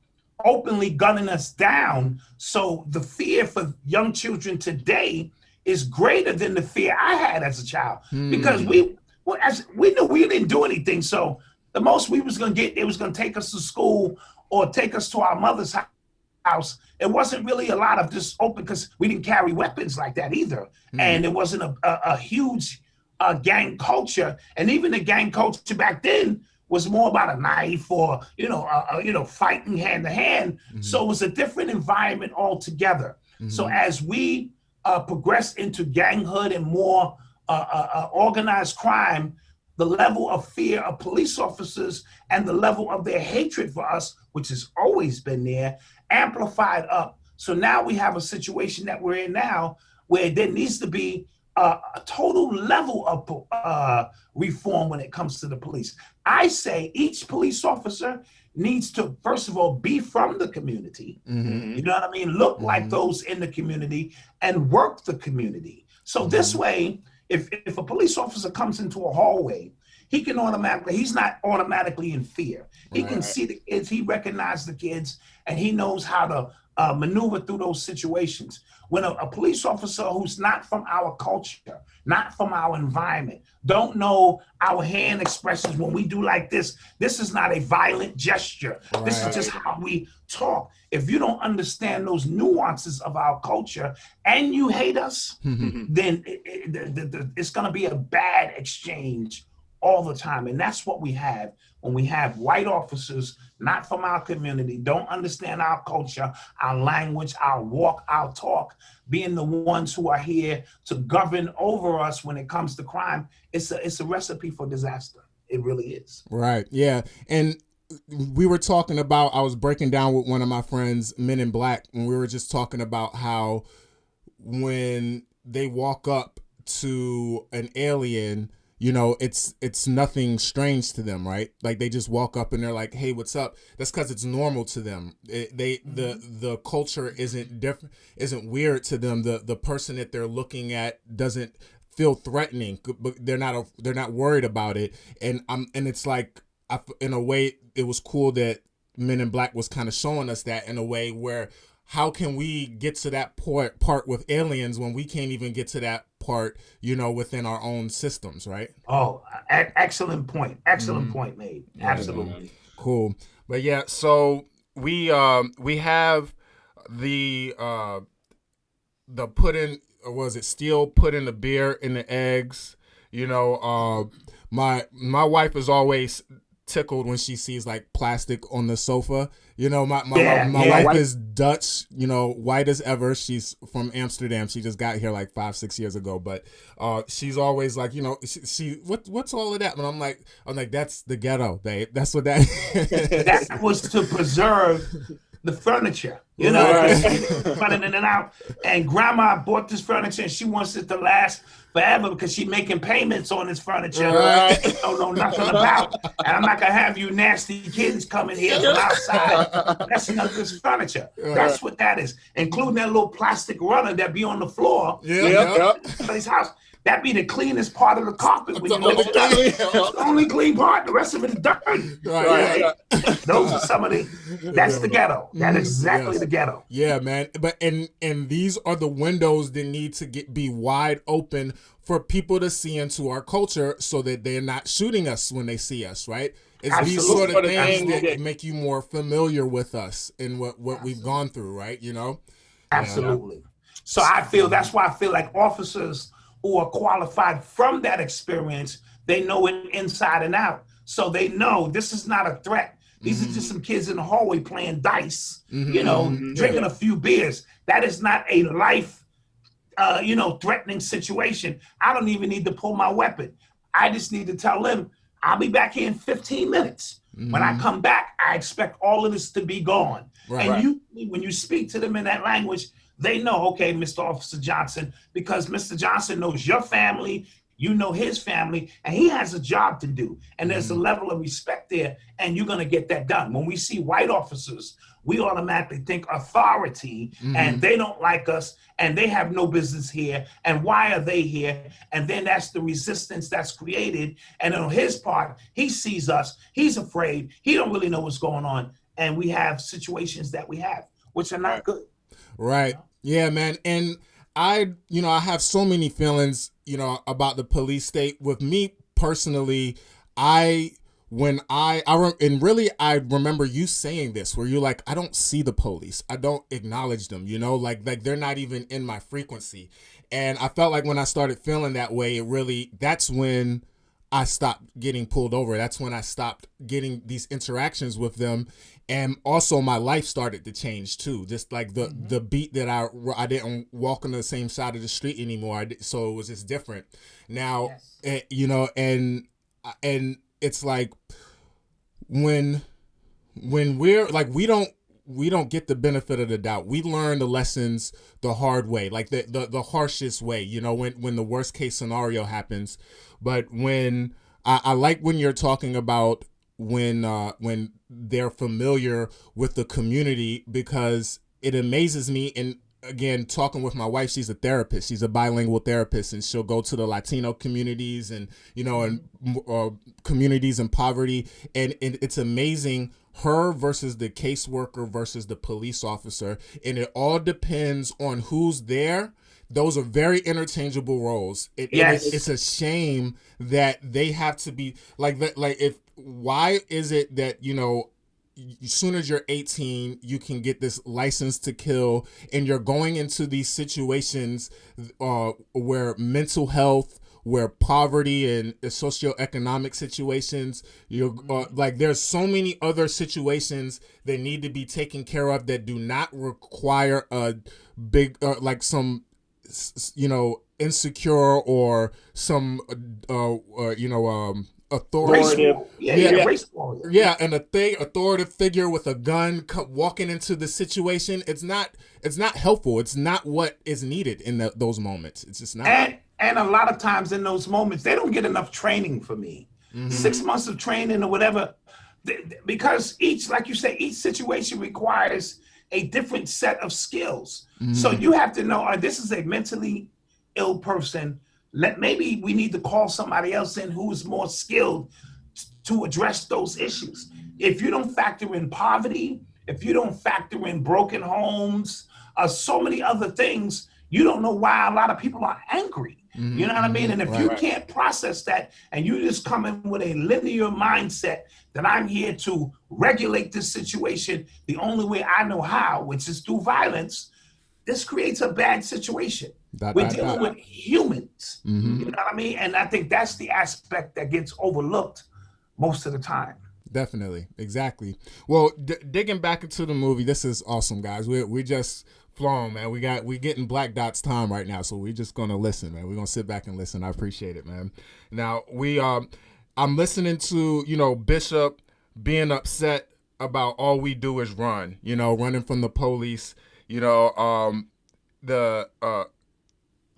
openly gunning us down. So the fear for young children today is greater than the fear I had as a child, because we knew we didn't do anything. So the most we was gonna get, it was gonna take us to school or take us to our mother's house. It wasn't really a lot of just open, because we didn't carry weapons like that either. And it wasn't a huge gang culture. And even the gang culture back then was more about a knife or, fighting hand to hand. So it was a different environment altogether. So as we progress into ganghood and more organized crime, the level of fear of police officers and the level of their hatred for us, which has always been there, amplified up. So now we have a situation that we're in now where there needs to be a total level of reform when it comes to the police. I say each police officer needs to, first of all, be from the community. You know what I mean? Look like those in the community and work the community. So this way, if a police officer comes into a hallway, he's not automatically in fear. He can see the kids, he recognizes the kids, and he knows how to maneuver through those situations. When a police officer who's not from our culture, not from our environment, don't know our hand expressions when we do like this is not a violent gesture. This is just how we talk. If you don't understand those nuances of our culture and you hate us, then it's going to be a bad exchange all the time. And that's what we have when we have white officers not from our community, don't understand our culture, our language, our walk, our talk, being the ones who are here to govern over us when it comes to crime. It's a recipe for disaster. It really is. Right. Yeah. And we were talking about, I was breaking down with one of my friends, Men in Black, and we were just talking about how when they walk up to an alien, you know, it's nothing strange to them, right? Like they just walk up and they're like, "Hey, what's up?" That's because it's normal to them. The culture isn't different, isn't weird to them. The person that they're looking at doesn't feel threatening, but they're not worried about it. And it's like, in a way, it was cool that Men in Black was kind of showing us that in a way where, how can we get to that part with aliens when we can't even get to that part, you know, within our own systems, right? Oh, excellent point. Excellent point made. Absolutely. Cool. But yeah, so we have the pudding, or was it steel pudding, the beer in the eggs? You know, my wife is always tickled when she sees like plastic on the sofa. You know, my wife is Dutch, you know, white as ever. She's from Amsterdam. She just got here like 5-6 years ago, but she's always like, you know, she what's all of that? And I'm like, that's the ghetto, babe. That's what that is. That was to preserve the furniture, you know, running in and out. And grandma bought this furniture and she wants it to last forever because she's making payments on this furniture. Don't know nothing about. And I'm not gonna have you nasty kids coming here from outside messing up this furniture. That's what that is, including that little plastic runner that be on the floor. Somebody's house. That be the cleanest part of the carpet. When you know the only clean part, the rest of it is dirty. Right. Those are some of that's the ghetto. That is exactly the ghetto. Yeah, man. But and these are the windows that need to be wide open for people to see into our culture so that they're not shooting us when they see us, right? It's these sort of things that make you more familiar with us and what we've gone through, right? You know? Absolutely. So I feel that's why I feel like officers who are qualified from that experience, they know it inside and out. So they know this is not a threat. These are just some kids in the hallway playing dice, you know, drinking a few beers. That is not a life, threatening situation. I don't even need to pull my weapon. I just need to tell them, I'll be back here in 15 minutes. When I come back, I expect all of this to be gone. And when you speak to them in that language, they know, okay, Mr. Officer Johnson, because Mr. Johnson knows your family, you know his family, and he has a job to do. And there's a level of respect there, and you're going to get that done. When we see white officers, we automatically think authority, and they don't like us, and they have no business here, and why are they here? And then that's the resistance that's created. And on his part, he sees us, he's afraid, he don't really know what's going on, and we have situations that we have, which are not good. Right. Yeah, man. And I have so many feelings, about the police state. With me personally, I remember you saying this, where you're like, I don't see the police. I don't acknowledge them, like they're not even in my frequency. And I felt like when I started feeling that way, that's when I stopped getting pulled over. That's when I stopped getting these interactions with them. And also my life started to change too. Just like the beat that I didn't walk on the same side of the street anymore. So it was just different now, and it's like when we're like, we don't get the benefit of the doubt. We learn the lessons the hard way, like the harshest way, when the worst case scenario happens. But when I like when you're talking about when they're familiar with the community, because it amazes me. And again, talking with my wife, she's a therapist. She's a bilingual therapist, and she'll go to the Latino communities and, and communities in poverty. And it's amazing, her versus the caseworker versus the police officer. And it all depends on who's there. Those are very interchangeable roles. It's a shame that they have to be like that. Like, why is it that, as soon as you're 18, you can get this license to kill, and you're going into these situations where mental health, where poverty and socioeconomic situations, like there's so many other situations that need to be taken care of that do not require a big, like some, insecure or some, authoritative, an authoritative figure with a gun walking into the situation. It's not helpful. It's not what is needed in those moments. It's just not. And a lot of times in those moments, they don't get enough training for me. 6 months of training or whatever, because like you say, each situation requires a different set of skills. So you have to know, this is a mentally ill person. Maybe we need to call somebody else in who is more skilled to address those issues. If you don't factor in poverty, if you don't factor in broken homes, so many other things, you don't know why a lot of people are angry. You know what I mean? And if you can't process that, and you just come in with a linear mindset that I'm here to regulate this situation the only way I know how, which is through violence, this creates a bad situation. We're dealing with humans, you know what I mean? And I think that's the aspect that gets overlooked most of the time. Definitely, exactly. Well, digging back into the movie, this is awesome, guys. We just flown, man. We getting Black Dot's time right now, so we're just gonna listen, man. We're gonna sit back and listen. I appreciate it, man. Now I'm listening to Bishop being upset about all we do is run, running from the police. The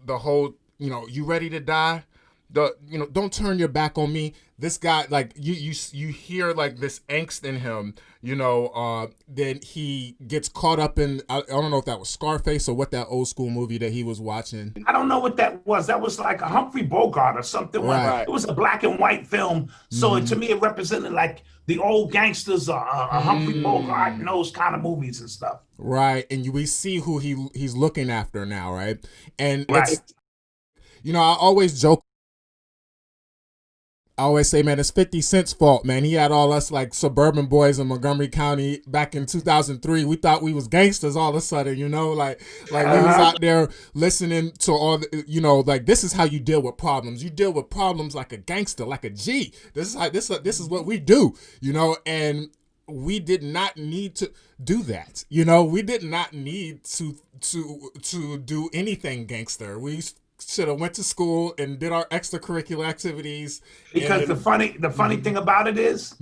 whole, you ready to die? don't turn your back on me. This guy, like you hear like this angst in him, then he gets caught up in, I don't know if that was Scarface or what, that old school movie that he was watching. I don't know what that was. That was like a Humphrey Bogart or something. Right. It was a black and white film. So to me, it represented like the old gangsters, Humphrey Bogart and those kind of movies and stuff. Right. And we see who he's looking after now, right? And it's, I always joke. I always say, man, it's 50 Cent's fault, man. He had all us like suburban boys in Montgomery County back in 2003. We thought we was gangsters all of a sudden, like we was out there listening to all the, like, this is how you deal with problems. You deal with problems like a gangster, like a G. This is what we do, and we did not need to do that. We did not need to do anything gangster. We should have went to school and did our extracurricular activities. Because the funny thing about it is,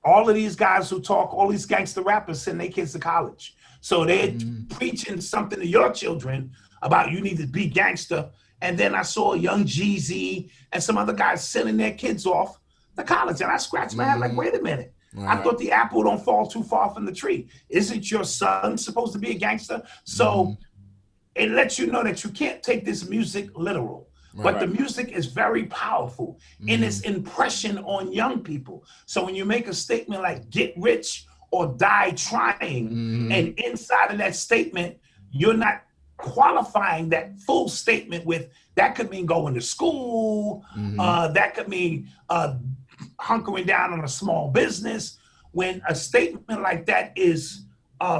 all of these guys who talk, all these gangster rappers send their kids to college. So they're preaching something to your children about you need to be gangster. And then I saw young Jeezy and some other guys sending their kids off to college. And I scratched my head like, wait a minute. Right. I thought the apple don't fall too far from the tree. Isn't your son supposed to be a gangster? So it lets you know that you can't take this music literal, but the music is very powerful in its impression on young people. So when you make a statement like get rich or die trying, and inside of that statement, you're not qualifying that full statement with, that could mean going to school, that could mean hunkering down on a small business. When a statement like that is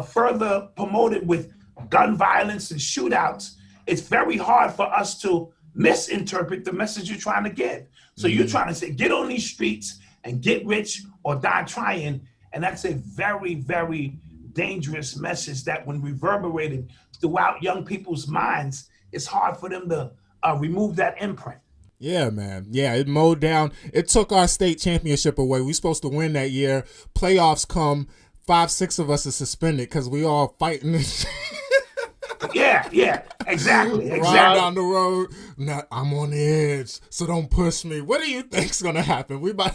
further promoted with gun violence and shootouts, it's very hard for us to misinterpret the message you're trying to get. So you're trying to say, get on these streets and get rich or die trying. And that's a very, very dangerous message that when reverberated throughout young people's minds, it's hard for them to remove that imprint. Yeah, man. Yeah, it mowed down. It took our state championship away. We supposed to win that year. Playoffs come, 5-6 of us are suspended because we all fighting. Yeah, exactly. Riding down the road. Now, I'm on the edge, so don't push me. What do you think's gonna happen? We about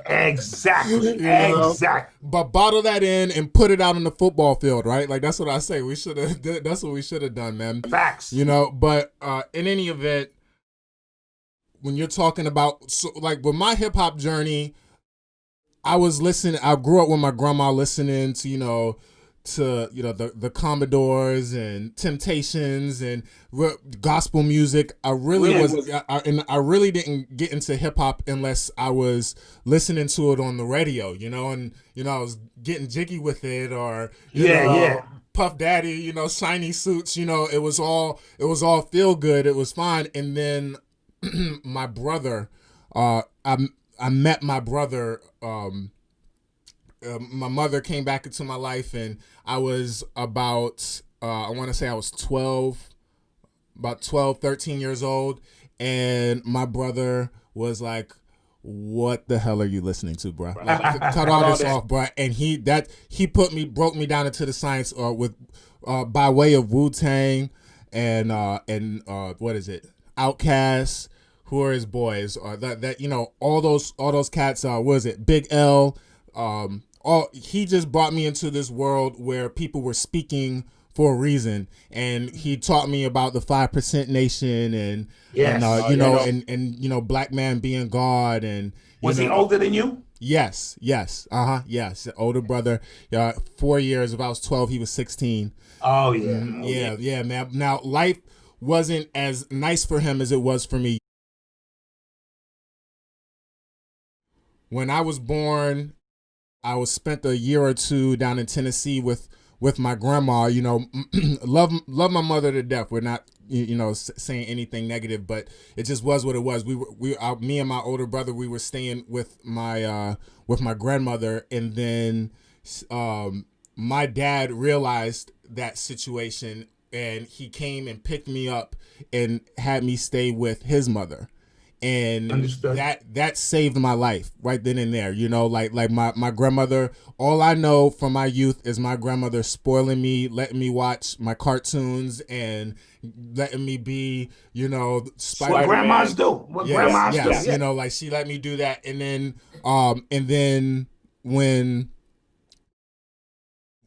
exactly. But bottle that in and put it out on the football field, right? Like that's what I say. We should have. That's what we should have done, man. Facts. But in any event, when you're talking about like with my hip hop journey, I was listening. I grew up with my grandma listening to the Commodores and Temptations and gospel music. I really I really didn't get into hip hop unless I was listening to it on the radio, and I was getting jiggy with it, or Puff Daddy, shiny suits, it was all feel good. It was fine. And then my brother, I met my brother. My mother came back into my life, and I was about, I want to say I was 13 years old. And my brother was like, what the hell are you listening to, bro? Like, cut all this off, bro. And he broke me down into the science by way of Wu-Tang and what is it? Outkast, Who Are His Boys, or all those cats, what is it? Big L, he just brought me into this world where people were speaking for a reason, and he taught me about the 5% Nation and black man being God. And was he older than you? Yes, yes, older brother. 4 years. If I was 12, he was 16. Oh yeah, yeah, man. Now life wasn't as nice for him as it was for me. When I was born, I was spent a year or two down in Tennessee with my grandma. Love my mother to death. We're not saying anything negative, but it just was what it was. Me and my older brother, we were staying with my grandmother, and then my dad realized that situation, and he came and picked me up and had me stay with his mother. And Understood. that saved my life right then and there. You know, like my grandmother, all I know from my youth is my grandmother spoiling me, letting me watch my cartoons and letting me be, you know, What grandmas do. What grandmas do. You know, like she let me do that. And then when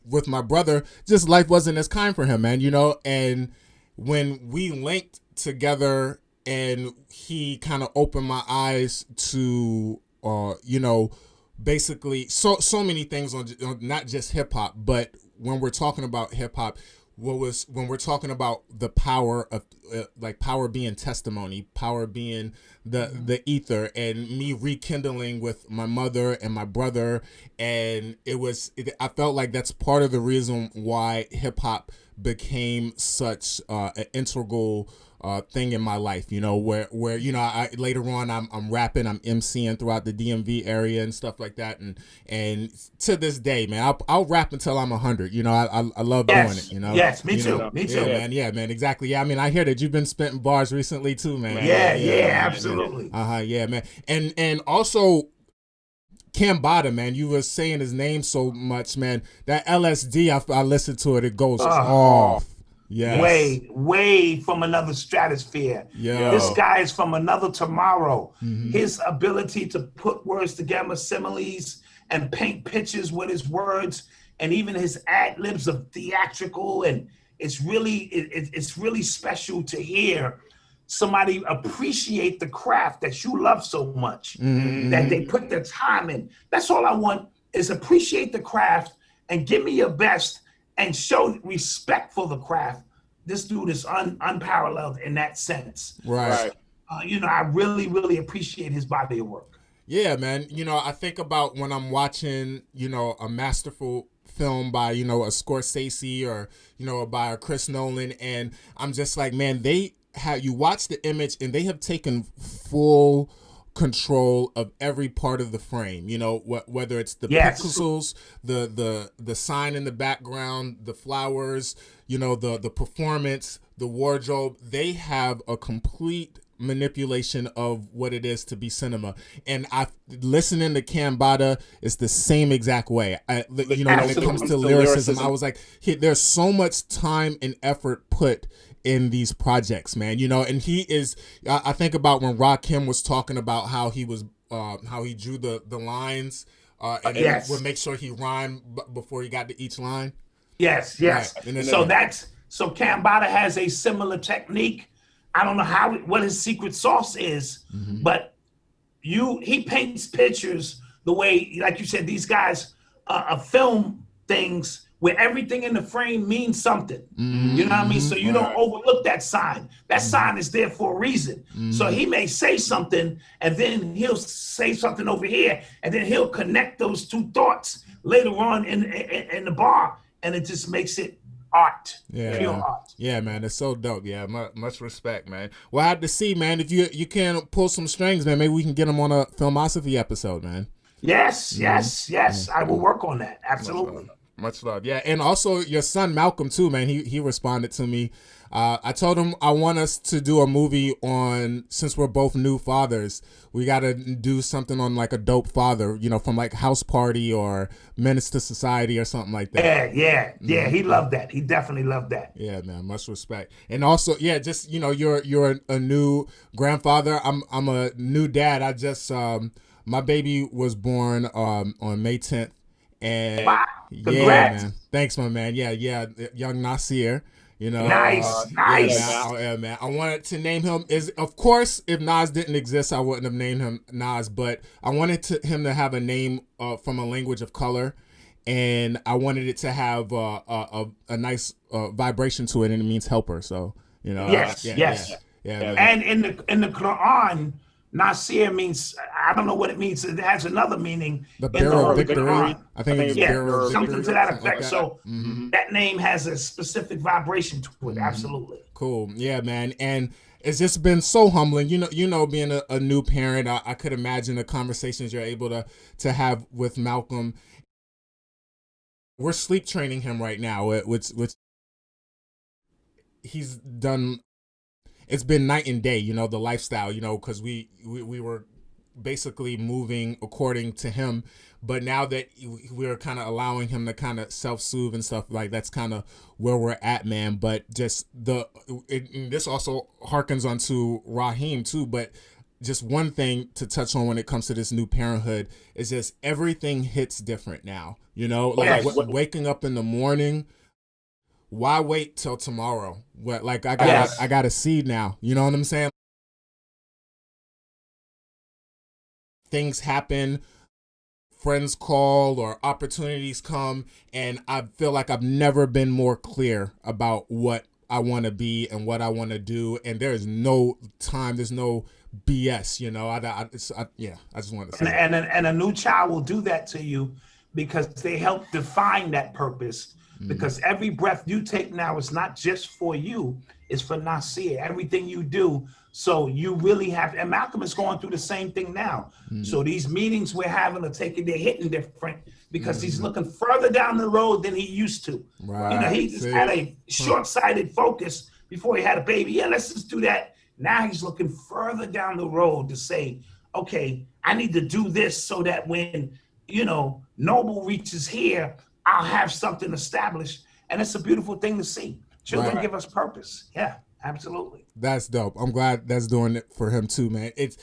with my brother, just life wasn't as kind for him, man, you know. And when we linked together and he kind of opened my eyes to you know, basically so many things on not just hip hop, but when we're talking about hip hop, when we're talking about the power of like power being testimony, power being the ether, and me rekindling with my mother and my brother, and I felt like that's part of the reason why hip hop became such an integral thing in my life, you know, where you know, I later on I'm rapping, I'm MCing throughout the DMV area and stuff like that, and to this day, man, I'll rap until I'm 100. You know, I love doing it. You know, yes, me you too, know? me too, yeah, man, exactly. Yeah, I mean, I hear that you've been spitting bars recently too, man. Yeah, absolutely. Yeah, man, and also Cambada, man, you were saying his name so much, man. That LSD, I listened to it. It goes off. Yes. Way from another stratosphere. Yeah. This guy is from another tomorrow. His ability to put words together, similes, and paint pictures with his words, and even his ad libs are theatrical, and it's really special to hear somebody appreciate the craft that you love so much, that they put their time in. That's all I want, is appreciate the craft and give me your best and show respect for the craft. This dude is unparalleled in that sense. Right. You know, I really appreciate his body of work. Yeah, man. You know, I think about when I'm watching, you know, a masterful film by, you know, a Scorsese or, you know, by a Chris Nolan, and I'm just like, man, you watch the image and they have taken full control of every part of the frame, you know, whether it's the pixels, the sign in the background, the flowers, you know, the performance, the wardrobe. They have a complete manipulation of what it is to be cinema. And listening to Cambada is the same exact way. You know, when it comes to lyricism, I was like, there's so much time and effort put in these projects, man, you know. And he is, I think about when Rakim was talking about how he drew the lines and would make sure he rhymed before he got to each line. Yes. Right. So Cambada has a similar technique. I don't know what his secret sauce is, but he paints pictures the way, like you said, these guys film things where everything in the frame means something. You know what I mean? So you don't overlook that sign. That sign is there for a reason. So he may say something, and then he'll say something over here, and then he'll connect those two thoughts later on in the bar, and it just makes it art. Pure art. Yeah, man, it's so dope. Yeah, much respect, man. Well, I have to see, man, if you can pull some strings, man, maybe we can get them on a Filmosophy episode, man. Yes. I will work on that. Absolutely. Much love. Yeah, and also your son Malcolm too, man. He responded to me. I told him I want us to do a movie on, since we're both new fathers, we got to do something on like a dope father, you know, from like House Party or Menace to Society or something like that. Yeah. He loved that. He definitely loved that. Yeah, man. Much respect. And also, yeah, just, you know, you're a new grandfather. I'm a new dad. I just my baby was born on May 10th. And wow. Congrats. Yeah, man. Thanks, my man. Yeah, young Nasir. You know, nice. Yeah, man. I wanted to name him. Of course, if Nas didn't exist, I wouldn't have named him Nas. But I wanted him to have a name from a language of color, and I wanted it to have a nice vibration to it, and it means helper. So, you know, yes. And in the Quran, Nasir means, I don't know what it means. It has another meaning. The bearer of victory. Quran. I think it's bearer of victory. Something to that effect. So that name has a specific vibration to it. Absolutely. Cool. Yeah, man. And it's just been so humbling. You know, being a new parent, I could imagine the conversations you're able to have with Malcolm. We're sleep training him right now, which he's done. it's been night and day, you know, the lifestyle, you know, because we were basically moving according to him, but now that we're kind of allowing him to kind of self-soothe and stuff, like that's kind of where we're at, man. But just this also harkens onto Raheem too, but just one thing to touch on when it comes to this new parenthood is just everything hits different now, you know, like waking up in the morning. Why wait till tomorrow? What, like I got a seed now, you know what I'm saying? Things happen, friends call or opportunities come, and I feel like I've never been more clear about what I want to be and what I want to do, and there's no time, there's no BS, you know. I just wanted to say and a new child will do that to you because they help define that purpose. Because every breath you take now is not just for you, it's for Nasir, everything you do. So you really have, and Malcolm is going through the same thing now. So these meetings we're having are they're hitting different because he's looking further down the road than he used to. Right. You know, he just had a short-sighted focus before he had a baby. Yeah, let's just do that. Now he's looking further down the road to say, okay, I need to do this so that when, you know, Noble reaches here, I'll have something established, and it's a beautiful thing to see. Children give us purpose. Yeah, absolutely. That's dope. I'm glad that's doing it for him too, man. It's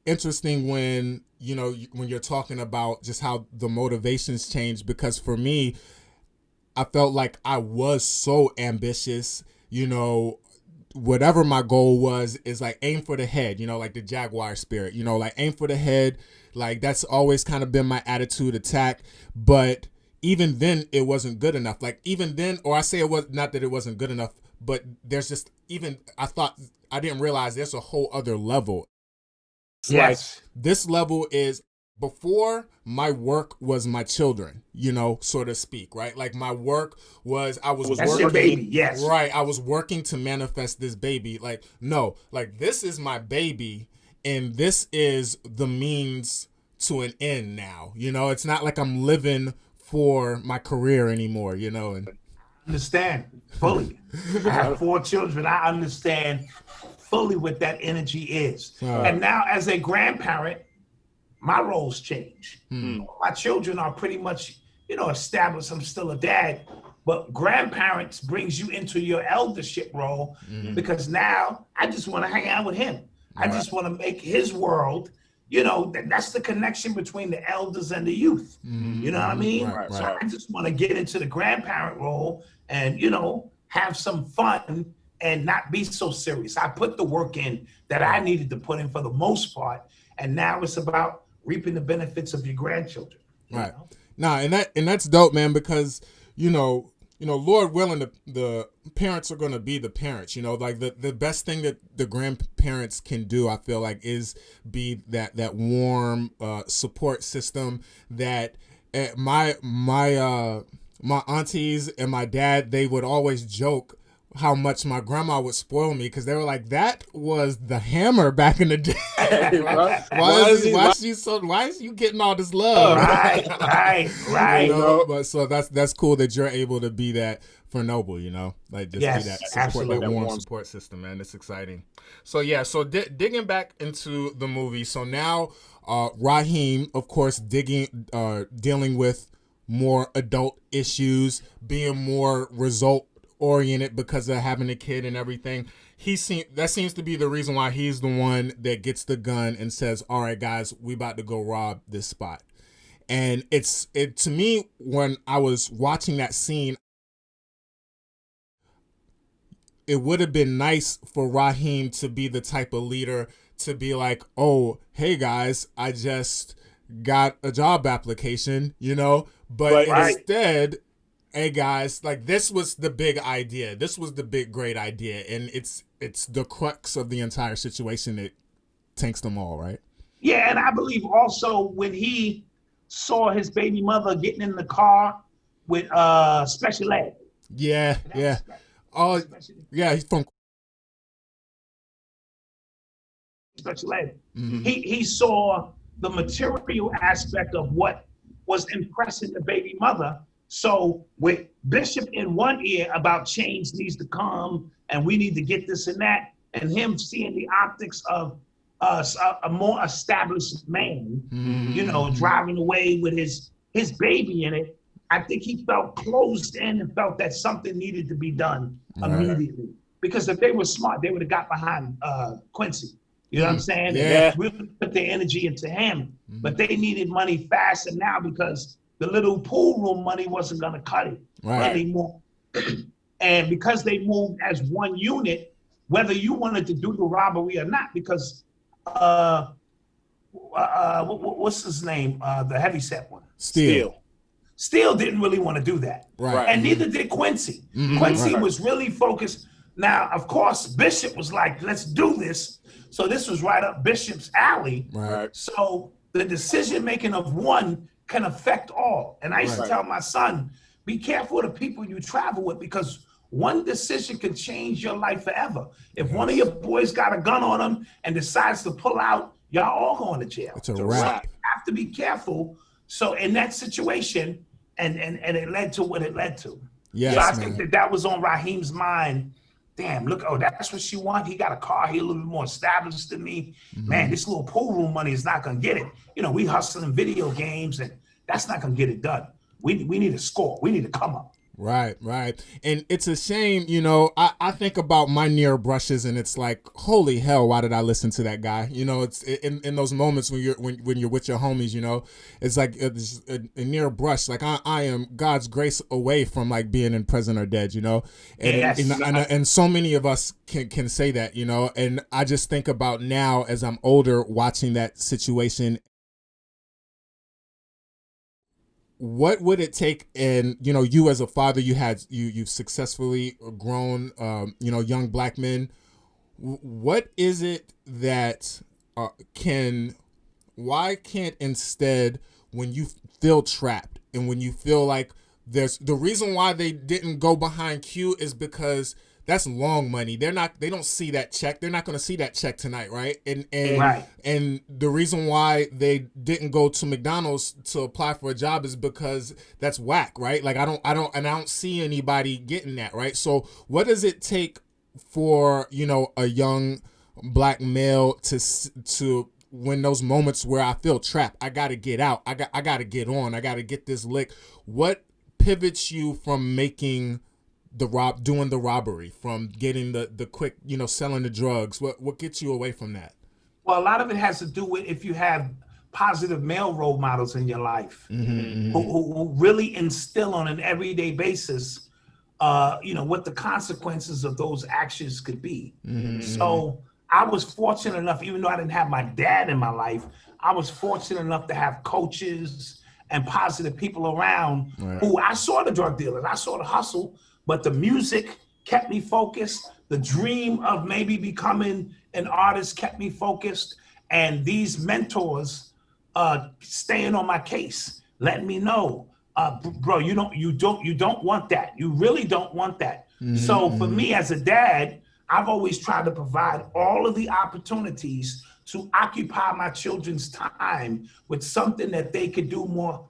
interesting when, you know, when you're talking about just how the motivations change, because for me, I felt like I was so ambitious, you know, whatever my goal was is like aim for the head, you know, like the Jaguar spirit, you know, like aim for the head. Like that's always kind of been my attitude, attack. But even then it wasn't good enough. Like even then, or I say it was not that it wasn't good enough, but there's just I didn't realize there's a whole other level. Yes. Like this level is before my work was my children, you know, so to speak, right? Like my work was, I was That's working. your baby, yes. Right. I was working to manifest this baby. Like, no, like this is my baby and this is the means to an end now. You know, it's not like I'm living for my career anymore, you know. And understand fully. I have 4 children. I understand fully what that energy is. And now as a grandparent, my roles change. My children are pretty much, you know, established. I'm still a dad, but grandparents brings you into your eldership role because now I just want to hang out with him. I just want to make his world, you know, that's the connection between the elders and the youth. You know what I mean? So I just want to get into the grandparent role and, you know, have some fun and not be so serious. I put the work in that I needed to put in for the most part. And now it's about reaping the benefits of your grandchildren. Right. Nah, and that's dope, man, because, you know, Lord willing, the parents are going to be the parents, you know, like the best thing that the grandparents can do, I feel like, is be that warm support system that my aunties and my dad, they would always joke how much my grandma would spoil me because they were like, that was the hammer back in the day. Why is you getting all this love? Right. You know? But so that's cool that you're able to be that for Noble, you know, like just be that support, that warm support system, man. It's exciting. So yeah, so digging back into the movie. So now Raheem, of course, dealing with more adult issues, being more result oriented because of having a kid and everything. That seems to be the reason why he's the one that gets the gun and says, all right, guys, we about to go rob this spot. And it to me, when I was watching that scene, it would have been nice for Raheem to be the type of leader to be like, oh, hey guys, I just got a job application, you know, but instead, hey guys, like this was the big idea. This was the big great idea, and it's the crux of the entire situation that tanks them all, right? Yeah, and I believe also when he saw his baby mother getting in the car with special ed. Yeah. Oh, yeah, he's from special ed. He saw the material aspect of what was impressing the baby mother. So with Bishop in one ear about change needs to come and we need to get this and that, and him seeing the optics of a more established man, you know, driving away with his baby in it, I think he felt closed in and felt that something needed to be done immediately. Because if they were smart, they would have got behind Quincy. You know what I'm saying? Yeah. And really put their energy into him. But they needed money fast and now because the little pool room money wasn't going to cut it anymore. And because they moved as one unit, whether you wanted to do the robbery or not, because what's his name? The heavyset one. Steele didn't really want to do that. And neither did Quincy. Quincy was really focused. Now, of course, Bishop was like, let's do this. So this was right up Bishop's alley. So the decision-making of one can affect all. And I used to tell my son, be careful of the people you travel with because one decision can change your life forever. If one of your boys got a gun on him and decides to pull out, y'all all going to jail. It's a wrap. So you have to be careful. So in that situation, and it led to what it led to. Yes, so I think that was on Raheem's mind. Damn, look, oh, that's what she want. He got a car. He a little bit more established than me. Man, this little pool room money is not going to get it. You know, we hustling video games, and that's not going to get it done. We need a score. We need to come up. Right. And it's a shame, you know, I think about my near brushes and it's like, holy hell, why did I listen to that guy? You know, it's in those moments when you're with your homies, you know, it's like it's a near brush. Like I am God's grace away from like being in prison or dead, you know, and so many of us can say that, you know, and I just think about now as I'm older watching that situation. What would it take? And you know, you as a father, you've successfully grown, you know, young black men. What is it that why can't instead, when you feel trapped and when you feel like there's the reason why they didn't go behind Q is because that's long money. They don't see that check. They're not going to see that check tonight, right? And the reason why they didn't go to McDonald's to apply for a job is because that's whack, right? Like I don't see anybody getting that, right? So what does it take for, you know, a young black male to when those moments where I feel trapped, I got to get out. I got to get on. I got to get this lick. What pivots you from making doing the robbery, from getting the quick, you know, selling the drugs? What gets you away from that? Well, a lot of it has to do with if you have positive male role models in your life who really instill on an everyday basis, you know, what the consequences of those actions could be. So I was fortunate enough, even though I didn't have my dad in my life, I was fortunate enough to have coaches and positive people around who I saw the drug dealers, I saw the hustle, but the music kept me focused. The dream of maybe becoming an artist kept me focused. And these mentors staying on my case, letting me know, bro, you don't want that. You really don't want that. So for me as a dad, I've always tried to provide all of the opportunities to occupy my children's time with something that they could do more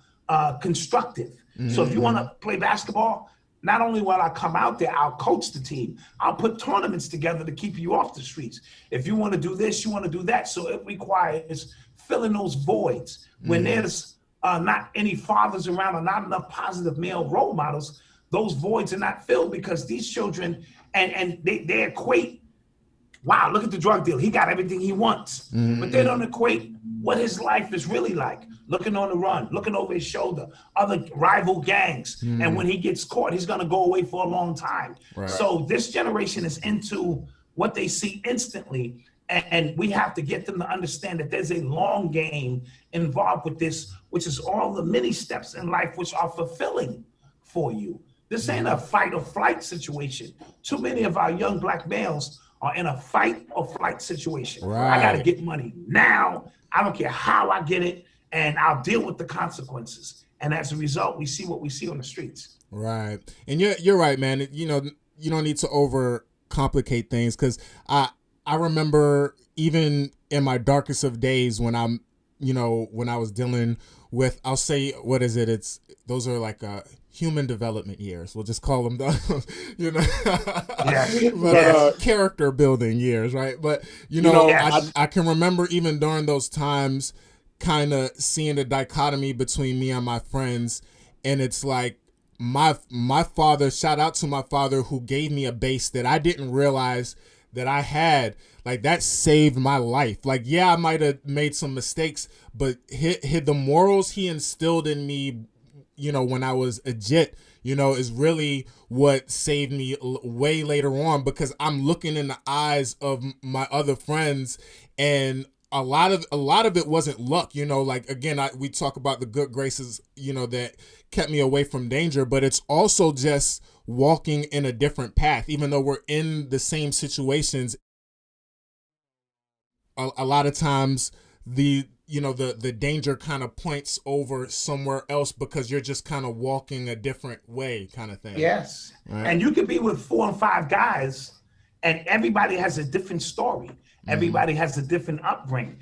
constructive. So if you want to play basketball, not only will I come out there, I'll coach the team. I'll put tournaments together to keep you off the streets. If you want to do this, you want to do that. So it requires filling those voids. When there's not any fathers around or not enough positive male role models, those voids are not filled because these children, and they equate, wow, look at the drug deal. He got everything he wants. But they don't equate what his life is really like. Looking on the run, looking over his shoulder, other rival gangs. And when he gets caught, he's going to go away for a long time. So this generation is into what they see instantly. And we have to get them to understand that there's a long game involved with this, which is all the many steps in life which are fulfilling for you. This ain't a fight or flight situation. Too many of our young black males are in a fight or flight situation. I got to get money now. I don't care how I get it, and I'll deal with the consequences. And as a result, we see what we see on the streets. Right. And you're right, man. You know, you don't need to overcomplicate things, because I remember even in my darkest of days when when I was dealing with, I'll say, what is it? Those are like human development years. We'll just call them those, you know, Yes. but Yes. character building years, right? But you know, Yes. I can remember even during those times, kind of seeing the dichotomy between me and my friends, and it's like my father. Shout out to my father who gave me a base that I didn't realize that I had. Like that saved my life. Like, yeah, I might have made some mistakes, but the morals he instilled in me, you know, when I was a jit, you know, is really what saved me way later on, because I'm looking in the eyes of my other friends, and a lot of it wasn't luck, you know, like again, we talk about the good graces, you know, that kept me away from danger, but it's also just walking in a different path, even though we're in the same situations. A lot of times the danger kind of points over somewhere else because you're just kind of walking a different way, kind of thing. Yes. Right. And you could be with 4 and 5 guys, and everybody has a different story. Everybody has a different upbringing.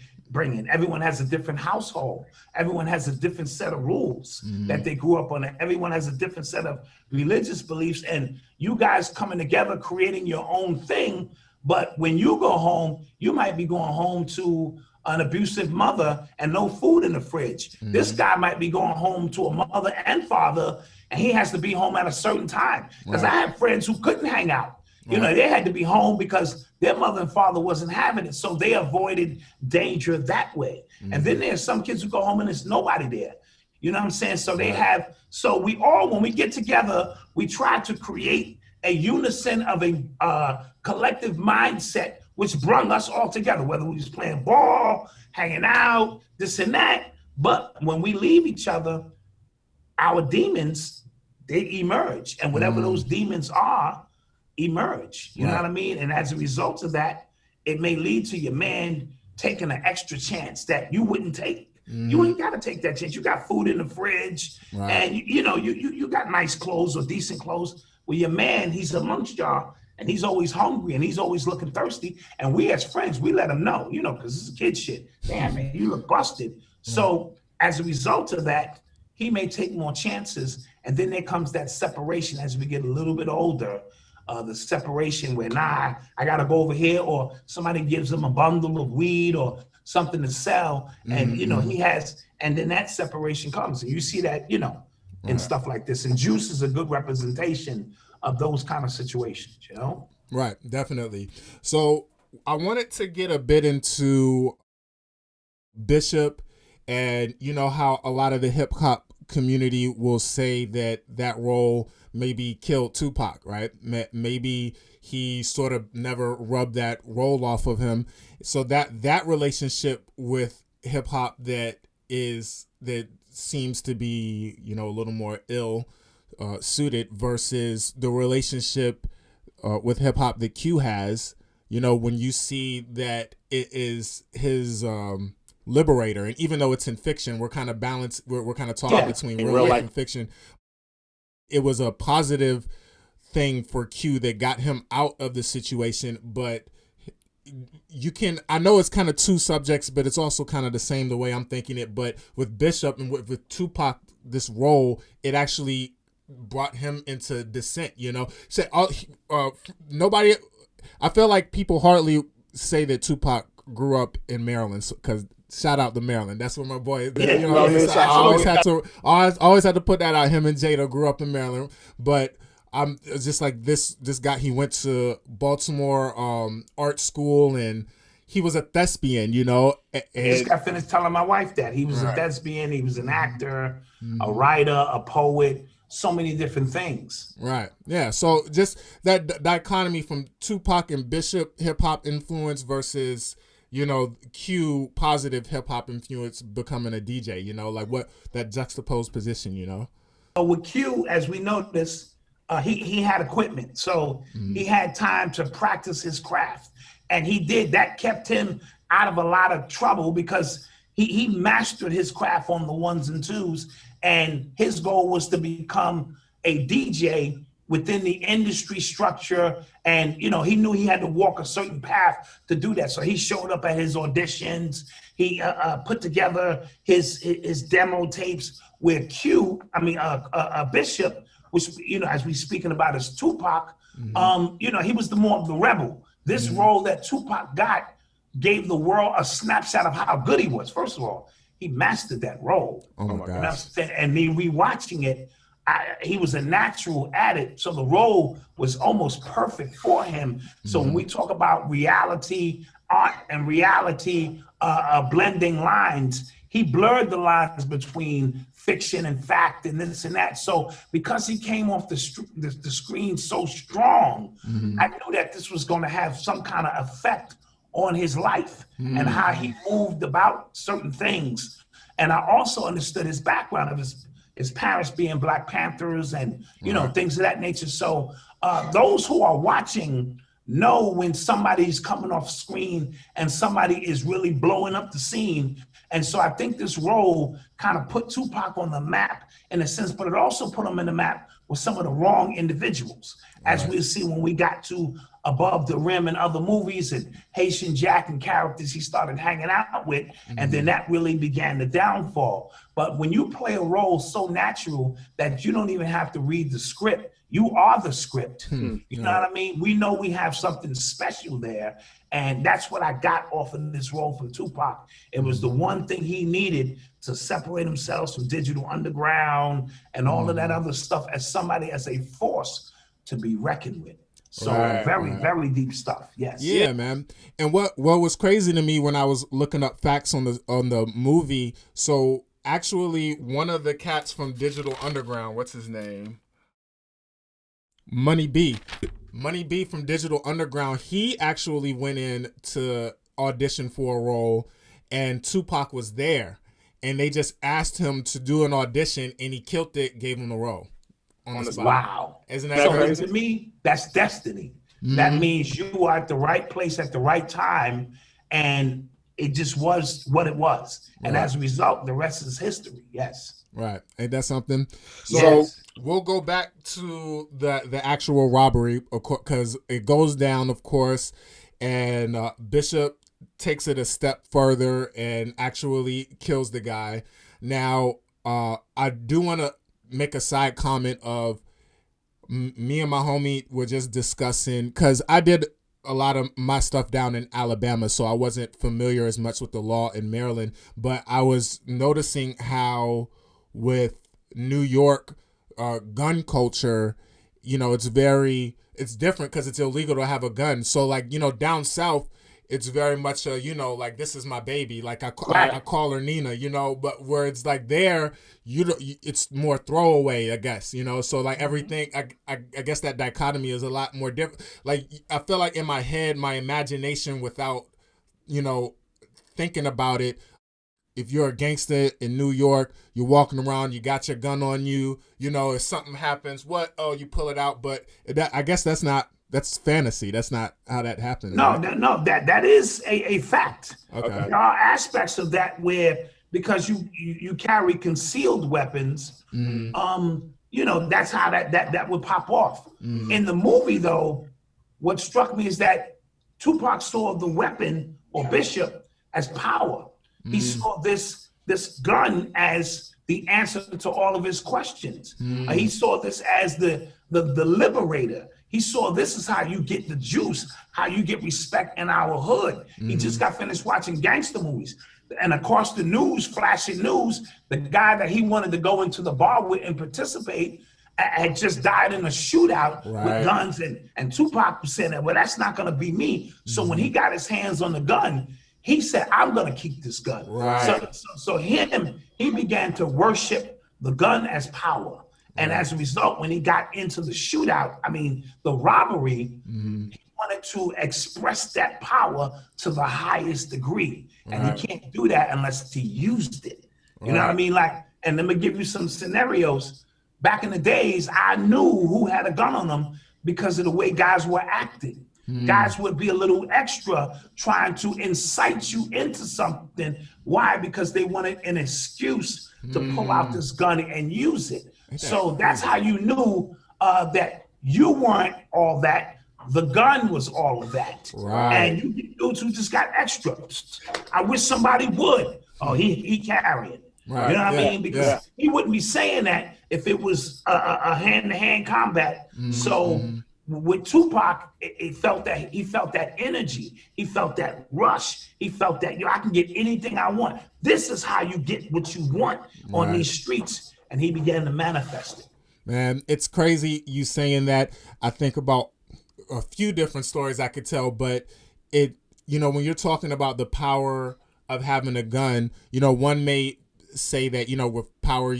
Everyone has a different household. Everyone has a different set of rules that they grew up on. Everyone has a different set of religious beliefs. And you guys coming together, creating your own thing. But when you go home, you might be going home to an abusive mother and no food in the fridge. This guy might be going home to a mother and father, and he has to be home at a certain time. Because I have friends who couldn't hang out. You know, they had to be home because their mother and father wasn't having it. So they avoided danger that way. And then there's some kids who go home and there's nobody there. You know what I'm saying? So they have, so we all, when we get together, we try to create a unison of a collective mindset, which brought us all together, whether we was playing ball, hanging out, this and that. But when we leave each other, our demons, they emerge. And whatever those demons are, emerge. You know what I mean? And as a result of that, it may lead to your man taking an extra chance that you wouldn't take. You ain't got to take that chance. You got food in the fridge, and you know, you got nice clothes or decent clothes. Well, your man, he's amongst y'all, and he's always hungry and he's always looking thirsty. And we as friends, we let him know, you know, because this is kid shit. Damn, man, you look busted. So as a result of that, he may take more chances. And then there comes that separation as we get a little bit older. The separation where, nah, I got to go over here, or somebody gives him a bundle of weed or something to sell. And, you know, he has, and then that separation comes. And you see that, you know, in stuff like this. And Juice is a good representation of those kind of situations, you know? Right, definitely. So I wanted to get a bit into Bishop, and you know how a lot of the hip hop community will say that that role maybe killed Tupac, right? Maybe he sort of never rubbed that role off of him. So that relationship with hip hop that seems to be, you know, a little more ill suited versus the relationship with hip hop that Q has, you know, when you see that it is his liberator, and even though it's in fiction, we're kind of balanced, we're kind of talking between real life and fiction. It was a positive thing for Q that got him out of the situation, but I know it's kind of two subjects, but it's also kind of the same the way I'm thinking it. But with Bishop and with Tupac, this role, it actually brought him into dissent, you know. Nobody, I feel like people hardly say that Tupac grew up in Maryland, because shout out to Maryland. That's where my boy. You know, I always had to put that out. Him and Jada grew up in Maryland, but I'm just like this guy. He went to Baltimore art school, and he was a thespian. You know, I just got finished telling my wife that he was a thespian. He was an actor, a writer, a poet. So many different things. Right. Yeah. So just that dichotomy from Tupac and Bishop hip hop influence versus, you know, Q positive hip hop influence becoming a DJ, you know, like what that juxtaposed position, you know. So with Q, as we noticed, he had equipment. So he had time to practice his craft. And he did. That kept him out of a lot of trouble because he mastered his craft on the ones and twos. And his goal was to become a DJ within the industry structure. And, you know, he knew he had to walk a certain path to do that. So he showed up at his auditions. He put together his demo tapes where Bishop, which, you know, as we speaking about as Tupac, you know, he was the more of the rebel. This role that Tupac got gave the world a snapshot of how good he was. First of all, he mastered that role. Oh my gosh. And me rewatching it, he was a natural at it. So the role was almost perfect for him. So when we talk about reality, art, and reality blending lines, he blurred the lines between fiction and fact and this and that. So because he came off the screen so strong, I knew that this was going to have some kind of effect on his life and how he moved about certain things. And I also understood his background of his parents being Black Panthers and, you know, things of that nature. So those who are watching know when somebody's coming off screen and somebody is really blowing up the scene. And so I think this role kind of put Tupac on the map in a sense, but it also put him in the map with some of the wrong individuals, as we'll see when we got to Above the Rim and other movies and Haitian Jack and characters he started hanging out with. And then that really began the downfall. But when you play a role so natural that you don't even have to read the script, you are the script. You know what I mean? We know we have something special there. And that's what I got off of this role from Tupac. It was the one thing he needed to separate himself from Digital Underground and all of that other stuff as somebody, as a force to be reckoned with. So very deep stuff. Yes. Yeah, man. And what was crazy to me when I was looking up facts on the movie, so actually one of the cats from Digital Underground, what's his name? Money B from Digital Underground, he actually went in to audition for a role and Tupac was there and they just asked him to do an audition and he killed it, gave him the role on the spot. Wow. Isn't that crazy? To me, that's destiny. That means you are at the right place at the right time, and it just was what it was. And as a result, the rest is history. Yes. Right. Ain't that something? So we'll go back to the actual robbery, because it goes down, of course, and Bishop takes it a step further and actually kills the guy. Now, I do want to make a side comment of me and my homie were just discussing, because I did a lot of my stuff down in Alabama, so I wasn't familiar as much with the law in Maryland, but I was noticing how with New York gun culture, you know, it's different because it's illegal to have a gun. So like, you know, down south, it's very much you know, like, this is my baby. Like I call her Nina, you know, but where it's like there, it's more throwaway, I guess, you know. So like everything, I guess that dichotomy is a lot more different. Like I feel like in my head, my imagination, without, you know, thinking about it, if you're a gangster in New York, you're walking around, you got your gun on you, you know, if something happens, you pull it out. But I guess that's fantasy. That's not how that happens. No, right? that is a fact. Okay. There are aspects of that where, because you carry concealed weapons, you know, that's how that would pop off. In the movie, though, what struck me is that Tupac saw the weapon, or Bishop, as power. He saw this gun as the answer to all of his questions. He saw this as the liberator. He saw this is how you get the juice, how you get respect in our hood. He just got finished watching gangster movies. And across the news, flashing news, the guy that he wanted to go into the bar with and participate had just died in a shootout with guns. And Tupac was saying, well, that's not going to be me. So when he got his hands on the gun, he said, I'm going to keep this gun. So he began to worship the gun as power. And as a result, when he got into the shootout, the robbery, he wanted to express that power to the highest degree. And he can't do that unless he used it. You know what I mean? Like, and let me give you some scenarios. Back in the days, I knew who had a gun on them because of the way guys were acting. Guys would be a little extra trying to incite you into something. Why? Because they wanted an excuse to pull out this gun and use it. So that's how you knew that You weren't all that. The gun was all of that. Right. And you get dudes who just got extras. I wish somebody would. Oh, he carrying. Right. You know what Yeah. I mean? Because he wouldn't be saying that if it was a hand-to-hand combat. So with Tupac, he felt that energy. He felt that rush. He felt that, I can get anything I want. This is how you get what you want on these streets. And he began to manifest it. Man, it's crazy you saying that. I think about a few different stories I could tell, but it, when you're talking about the power of having a gun, one may say that, with power,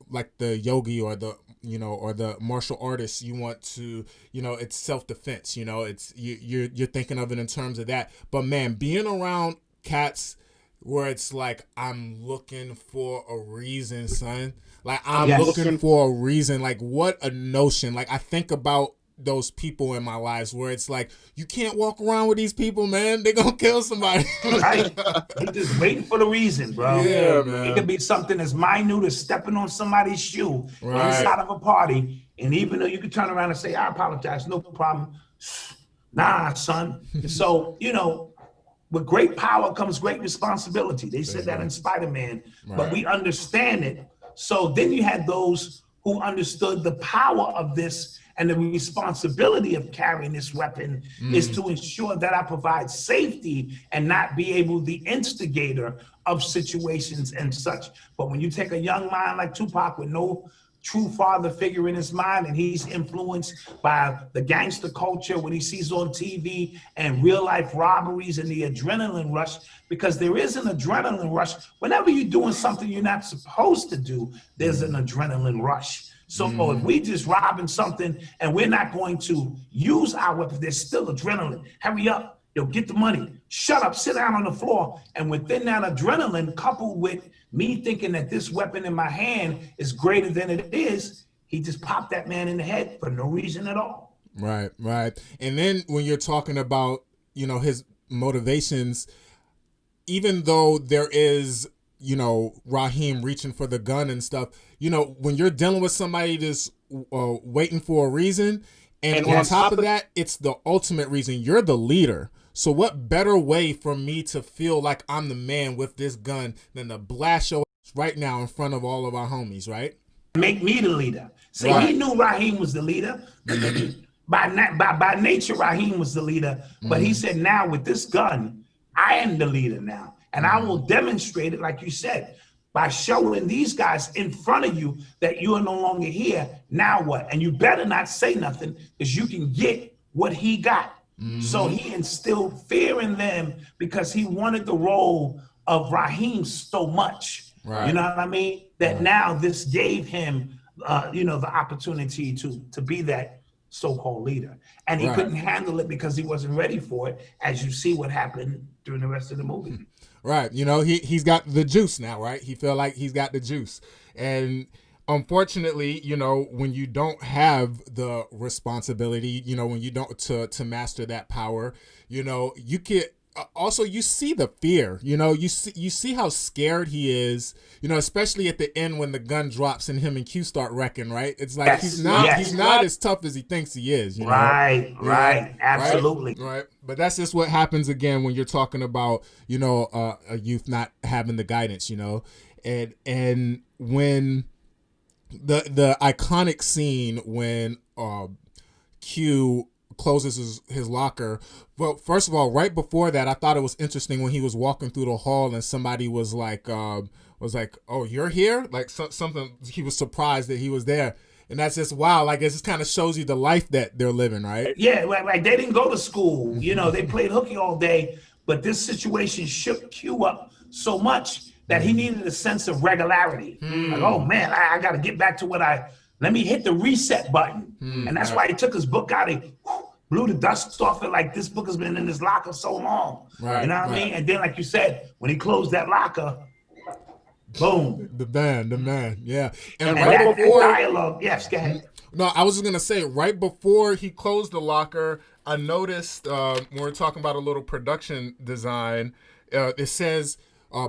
like the yogi or the, or the martial artist, you want to, it's self-defense, it's, you're thinking of it in terms of that. But man, being around cats where it's like, I'm looking for a reason, son. Like, I'm looking for a reason. Like, what a notion. Like, I think about those people in my lives where it's like, you can't walk around with these people, man. They're gonna kill somebody. Right. You're just waiting for the reason, bro. Yeah, man. It could be something as minute as stepping on somebody's shoe inside of a party. And even though you could turn around and say, I apologize, no problem. Nah, son. So, with great power comes great responsibility. They said that in Spider-Man, but we understand it. So then you had those who understood the power of this, and the responsibility of carrying this weapon is to ensure that I provide safety and not be the instigator of situations and such. But when you take a young mind like Tupac with no true father figure in his mind, and he's influenced by the gangster culture, what he sees on TV and real life robberies and the adrenaline rush, because there is an adrenaline rush. Whenever you're doing something you're not supposed to do, there's an adrenaline rush. So if we just robbing something and we're not going to use our weapon, there's still adrenaline. Hurry up, get the money. Shut up, sit down on the floor. And within that adrenaline, coupled with me thinking that this weapon in my hand is greater than it is, he just popped that man in the head for no reason at all. Right. And then when you're talking about, his motivations, even though there is, Raheem reaching for the gun and stuff, when you're dealing with somebody just waiting for a reason, and on top of that, it's the ultimate reason. You're the leader. So what better way for me to feel like I'm the man with this gun than to blast your ass right now in front of all of our homies, right? Make me the leader. See, he knew Raheem was the leader. By nature, Raheem was the leader. But he said, now with this gun, I am the leader now. And I will demonstrate it, like you said, by showing these guys in front of you that you are no longer here. Now what? And you better not say nothing, because you can get what he got. So he instilled fear in them because he wanted the role of Raheem so much. Right. You know what I mean? That now this gave him, the opportunity to be that so-called leader. And he couldn't handle it because he wasn't ready for it, as you see what happened during the rest of the movie. Right. He's got the juice now, right? He felt like he's got the juice. And unfortunately, when you don't have the responsibility, when you don't to master that power, you can also, you see the fear, you see how scared he is, especially at the end when the gun drops and him and Q start wrecking, right? It's like he's not as tough as he thinks he is. Right, absolutely. Right. But that's just what happens again when you're talking about, a youth not having the guidance, and when the iconic scene when Q closes his locker. Well, first of all, right before that, I thought it was interesting when he was walking through the hall and somebody was like, "Oh, you're here?" Like something. He was surprised that he was there, and that's just wow. Like it just kind of shows you the life that they're living, right? Yeah, like they didn't go to school. They played hooky all day, but this situation shook Q up so much that he needed a sense of regularity. Like, oh man, I got to get back to let me hit the reset button. And that's why he took his book out and blew the dust off it, like this book has been in his locker so long. Right, you know what I mean? And then, like you said, when he closed that locker, boom. The man, yeah. And right before dialogue, yes, go ahead. No, I was just going to say, right before he closed the locker, I noticed when we're talking about a little production design, it says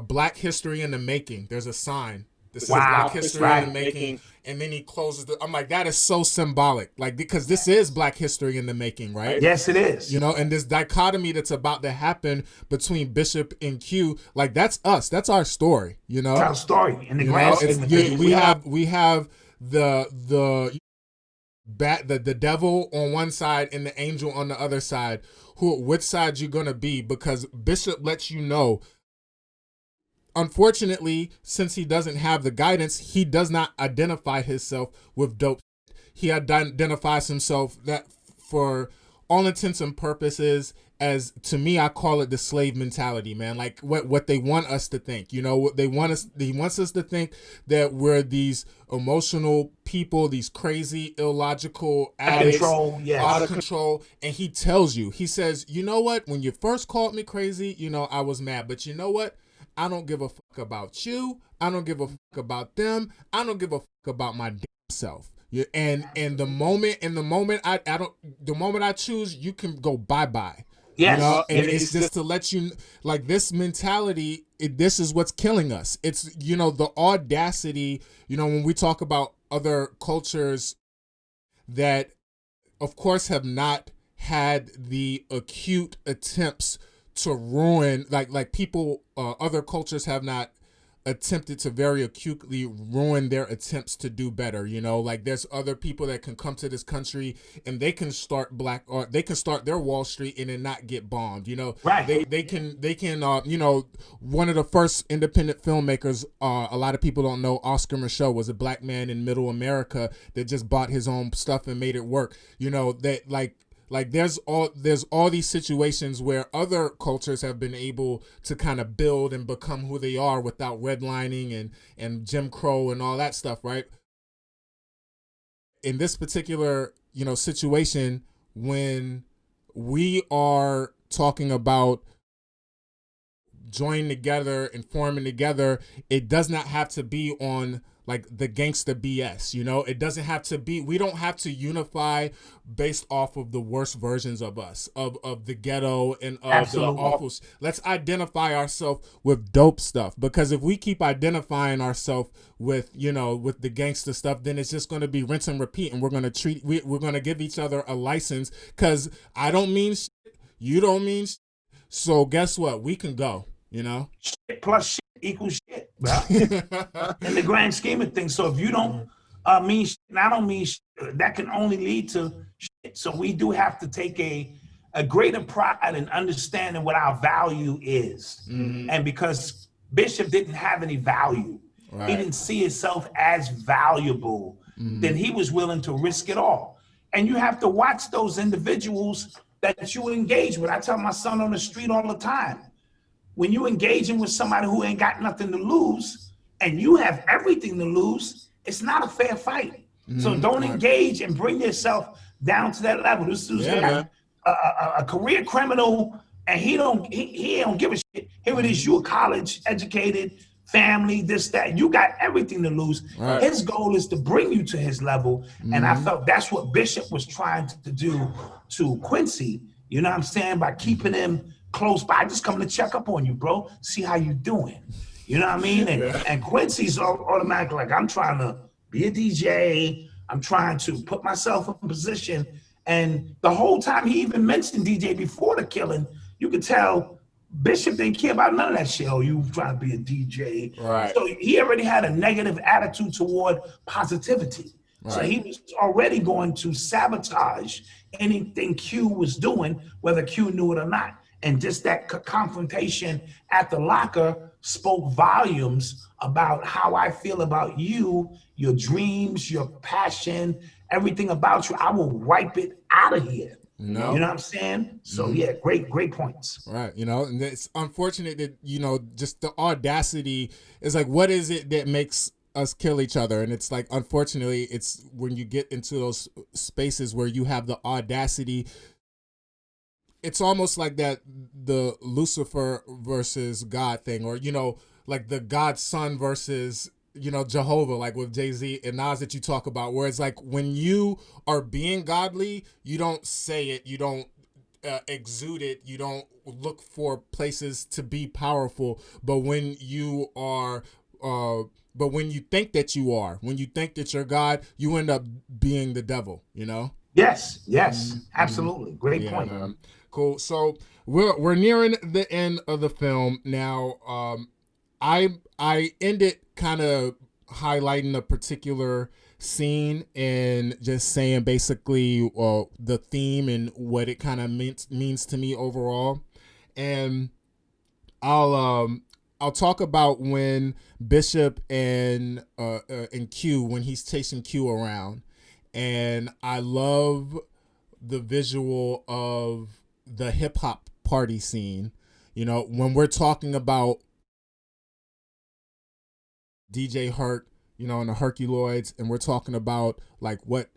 Black History in the Making. There's a sign. This is Black History in the Making. and then he closes the. I'm like, that is so symbolic, like because this is Black history in the making, right? Yes, it is. You know, and this dichotomy that's about to happen between Bishop and Q, like that's us. That's our story. You know, It's our story in the you know, grand it's, scheme of you, things. we have the the devil on one side and the angel on the other side. Which side you're gonna be? Because Bishop lets you know. Unfortunately, since he doesn't have the guidance, he does not identify himself with dope. He identifies himself that for all intents and purposes as, to me, I call it the slave mentality, man. Like what they want us to think, you know, what they want us, he wants us to think that we're these emotional people, these crazy, illogical addicts, out of control. And he tells you, he says, you know what, when you first called me crazy, you know, I was mad, but you know what? I don't give a fuck about you. I don't give a fuck about them. I don't give a fuck about my damn self. Yeah, and the moment I don't, the moment I choose, you can go bye-bye. Yes. You know, and it's just to let you, like, this mentality, this is what's killing us. It's, you know, the audacity, you know, when we talk about other cultures that, of course, have not had the acute attempts to ruin, like people, other cultures have not attempted to very acutely ruin their attempts to do better. You know, like there's other people that can come to this country and they can start they can start their Wall Street and then not get bombed. You know, right? They can you know, one of the first independent filmmakers, a lot of people don't know, Oscar Micheaux, was a Black man in Middle America that just bought his own stuff and made it work. You know, that like there's all these situations where other cultures have been able to kind of build and become who they are without redlining and Jim Crow and all that stuff, right? In this particular, you know, situation, when we are talking about joining together and forming together, it does not have to be on like the gangsta BS, you know. It doesn't have to be, we don't have to unify based off of the worst versions of us, of the ghetto and of Absolutely. The awful. Let's identify ourselves with dope stuff, because if we keep identifying ourselves with, you know, with the gangsta stuff, then it's just going to be rinse and repeat, and we're going to we're going to give each other a license, because I don't mean shit, you don't mean shit, so guess what, we can go, you know. Shit plus shit equals shit, bro. In the grand scheme of things. So if you don't mean shit, and I don't mean shit, that can only lead to shit. So we do have to take a greater pride in understanding what our value is. Mm-hmm. And because Bishop didn't have any value, right. He didn't see himself as valuable, then he was willing to risk it all. And you have to watch those individuals that you engage with. I tell my son on the street all the time, when you engaging with somebody who ain't got nothing to lose and you have everything to lose, it's not a fair fight. So don't engage and bring yourself down to that level. This dude's got a career criminal, and he don't give a shit. Here it is, you a college educated family, this, that. You got everything to lose. Right. His goal is to bring you to his level. And I felt that's what Bishop was trying to do to Quincy, you know what I'm saying, by keeping him close by, just coming to check up on you, bro. See how you doing. You know what I mean? And Quincy's automatically like, I'm trying to be a DJ. I'm trying to put myself in position. And the whole time he even mentioned DJ before the killing, you could tell Bishop didn't care about none of that shit. Oh, you trying to be a DJ. Right. So he already had a negative attitude toward positivity. Right. So he was already going to sabotage anything Q was doing, whether Q knew it or not. And just that confrontation at the locker spoke volumes about how I feel about you, your dreams, your passion, everything about you. I will wipe it out of here. No. You know what I'm saying? So yeah, great points. Right. You know, and it's unfortunate that, you know, just the audacity is like, what is it that makes us kill each other? And it's like, unfortunately, it's when you get into those spaces where you have the audacity. It's almost like that, the Lucifer versus God thing, or, you know, like the God's son versus, you know, Jehovah, like with Jay-Z and Nas that you talk about, where it's like when you are being godly, you don't say it, you don't exude it, you don't look for places to be powerful, but when you are but when you think that you are, when you think that you're God, you end up being the devil, you know? Yes, absolutely. Great point. Man. Cool. So we're nearing the end of the film now. I ended kind of highlighting a particular scene and just saying basically the theme and what it kind of means to me overall, and I'll talk about when Bishop and Q, when he's chasing Q around, and I love the visual of the hip hop party scene. You know, when we're talking about DJ Herc, you know, and the Herculoids, and we're talking about like what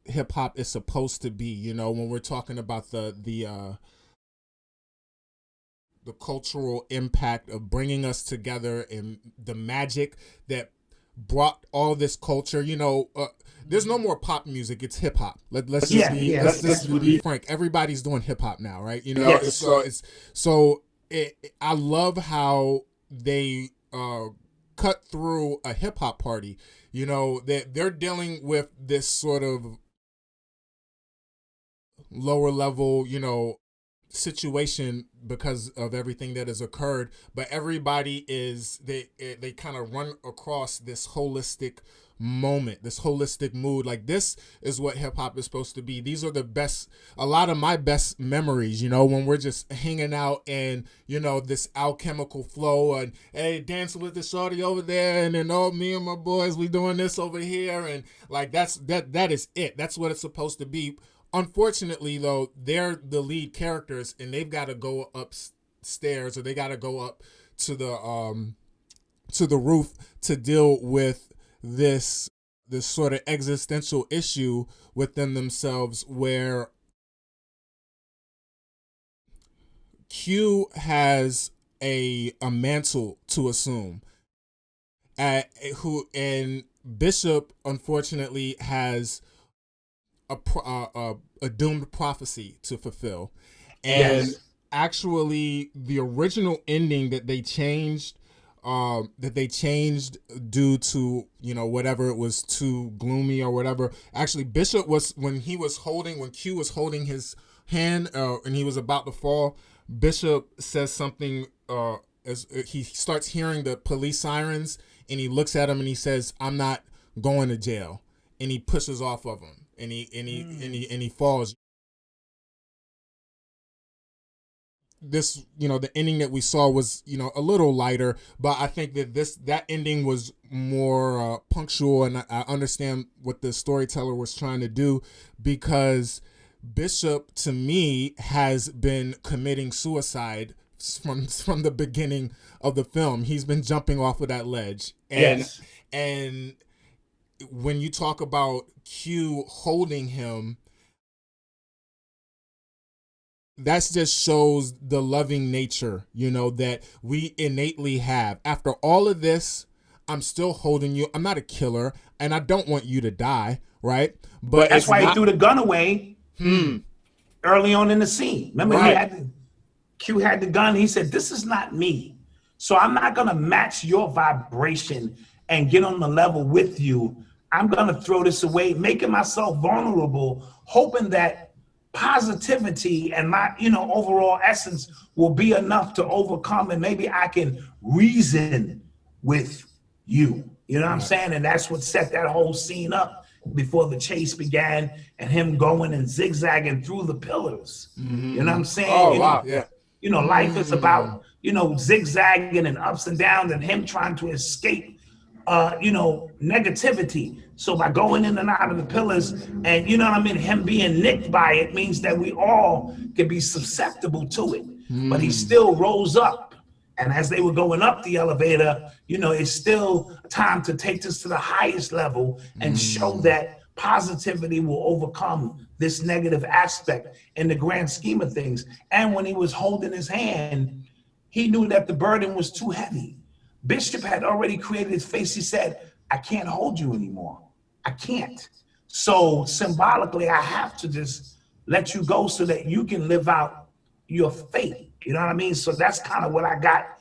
hip hop is supposed to be. You know, when we're talking about the cultural impact of bringing us together and the magic that brought all this culture. You know, there's no more pop music; it's hip hop. Let's just be frank. Everybody's doing hip hop now, right? You know, I love how they cut through a hip hop party. You know, that they're dealing with this sort of lower level, you know, situation because of everything that has occurred, but everybody is they kind of run across this holistic moment, this holistic mood. Like, this is what hip hop is supposed to be. These are a lot of my best memories, you know, when we're just hanging out and, you know, this alchemical flow and, hey, dancing with the shorty over there, and then, oh, me and my boys, we doing this over here, and like that is it. That's what it's supposed to be. Unfortunately, though, they're the lead characters, and they've got to go upstairs, or they got to go up to the roof to deal with this sort of existential issue within themselves, where Q has a mantle to assume, and Bishop unfortunately has a doomed prophecy to fulfill. And actually the original ending that they changed due to, you know, whatever, it was too gloomy or whatever. Actually, Bishop was, when Q was holding his hand and he was about to fall, Bishop says something as he starts hearing the police sirens, and he looks at him and he says, "I'm not going to jail," and he pushes off of him. And he falls. This, you know, the ending that we saw was, you know, a little lighter, but I think that ending was more punctual, and I understand what the storyteller was trying to do, because Bishop, to me, has been committing suicide from the beginning of the film. He's been jumping off of that ledge, and when you talk about Q holding him, that just shows the loving nature, you know, that we innately have. After all of this, I'm still holding you. I'm not a killer, and I don't want you to die, right? But that's why he threw the gun away early on in the scene. Remember, Q had the gun. He said, "This is not me, so I'm not going to match your vibration and get on the level with you. I'm going to throw this away, making myself vulnerable, hoping that positivity and my, you know, overall essence will be enough to overcome, and maybe I can reason with you." You know what I'm saying? And that's what set that whole scene up before the chase began, and him going and zigzagging through the pillars. You know what I'm saying? Oh, wow. Yeah. You know, life is about, you know, zigzagging and ups and downs, and him trying to escape you know, negativity. So by going in and out of the pillars, and, you know what I mean, him being nicked by it means that we all can be susceptible to it. But he still rose up. And as they were going up the elevator, you know, it's still time to take this to the highest level and show that positivity will overcome this negative aspect in the grand scheme of things. And when he was holding his hand, he knew that the burden was too heavy. Bishop had already created his face. He said, "I can't hold you anymore. I can't. So symbolically, I have to just let you go so that you can live out your faith." You know what I mean? So that's kind of what I got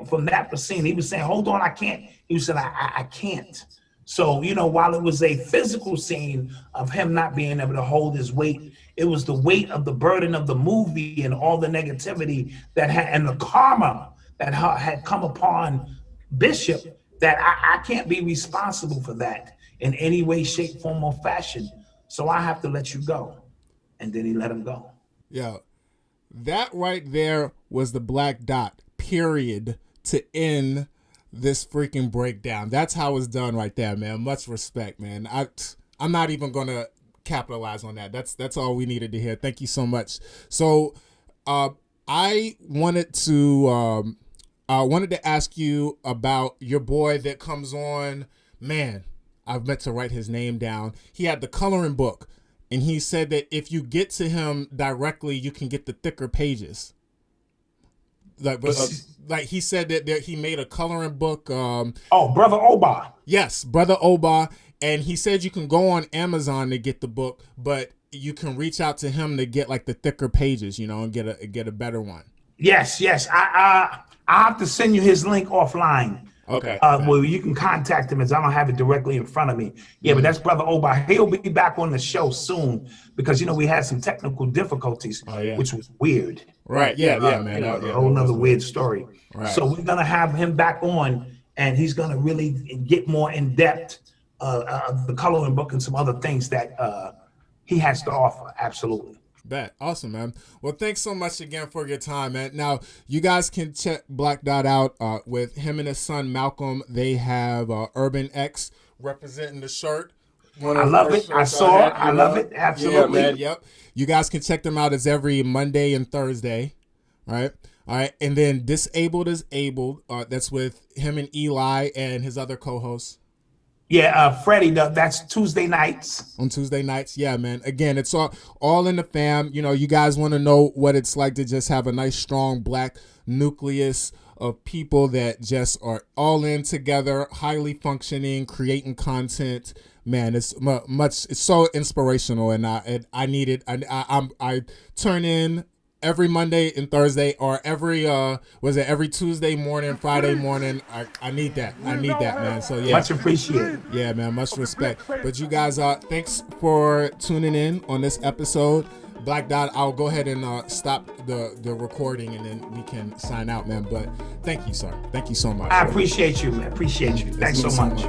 from that scene. He was saying, hold on, I can't. He was saying, I can't. So, you know, while it was a physical scene of him not being able to hold his weight, it was the weight of the burden of the movie and all the negativity that had, and the karma that had come upon Bishop, that I can't be responsible for that in any way, shape, form, or fashion. So I have to let you go. And then he let him go. Yeah. That right there was the black dot, period, to end this freaking breakdown. That's how it's done right there, man. Much respect, man. I'm not even going to capitalize on that. That's all we needed to hear. Thank you so much. So I wanted to ask you about your boy that comes on. Man, I've meant to write his name down. He had the coloring book, and he said that if you get to him directly, you can get the thicker pages. Like he said that he made a coloring book. Brother Oba. Yes, Brother Oba. And he said you can go on Amazon to get the book, but you can reach out to him to get like the thicker pages, you know, and get a better one. Yes. I have to send you his link offline. Okay. Well, you can contact him, as I don't have it directly in front of me. Yeah, but that's Brother Oba. He'll be back on the show soon because, you know, we had some technical difficulties, which was weird. Right. Yeah, man. A whole nother weird story. Right. So we're going to have him back on, and he's going to really get more in depth the coloring book and some other things that he has to offer. Absolutely. Bet. Awesome, man. Well, thanks so much again for your time, man. Now, you guys can check Black Dot out with him and his son, Malcolm. They have Urban X representing the shirt. I love it. I saw it. I love it. Absolutely. Yeah, man. Yep. You guys can check them out. It's every Monday and Thursday. All right. And then Disabled is Able. That's with him and Eli and his other co-hosts. Yeah, Freddie, that's Tuesday nights. On Tuesday nights, yeah, man. Again, it's all in the fam. You know, you guys want to know what it's like to just have a nice, strong black nucleus of people that just are all in together, highly functioning, creating content. Man, it's it's so inspirational, and I need it. I turn in every Monday and Thursday, or every Tuesday morning, Friday morning. I need that. I need that, man. So yeah, much appreciated. Yeah, man, much respect. But you guys, thanks for tuning in on this episode. Black Dot, I'll go ahead and stop the recording, and then we can sign out, man. But thank you, sir. Thank you so much. I appreciate you, man. Appreciate you. Thanks so much.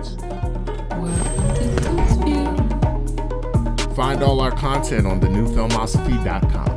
Find all our content on thenewfilmosophy.com.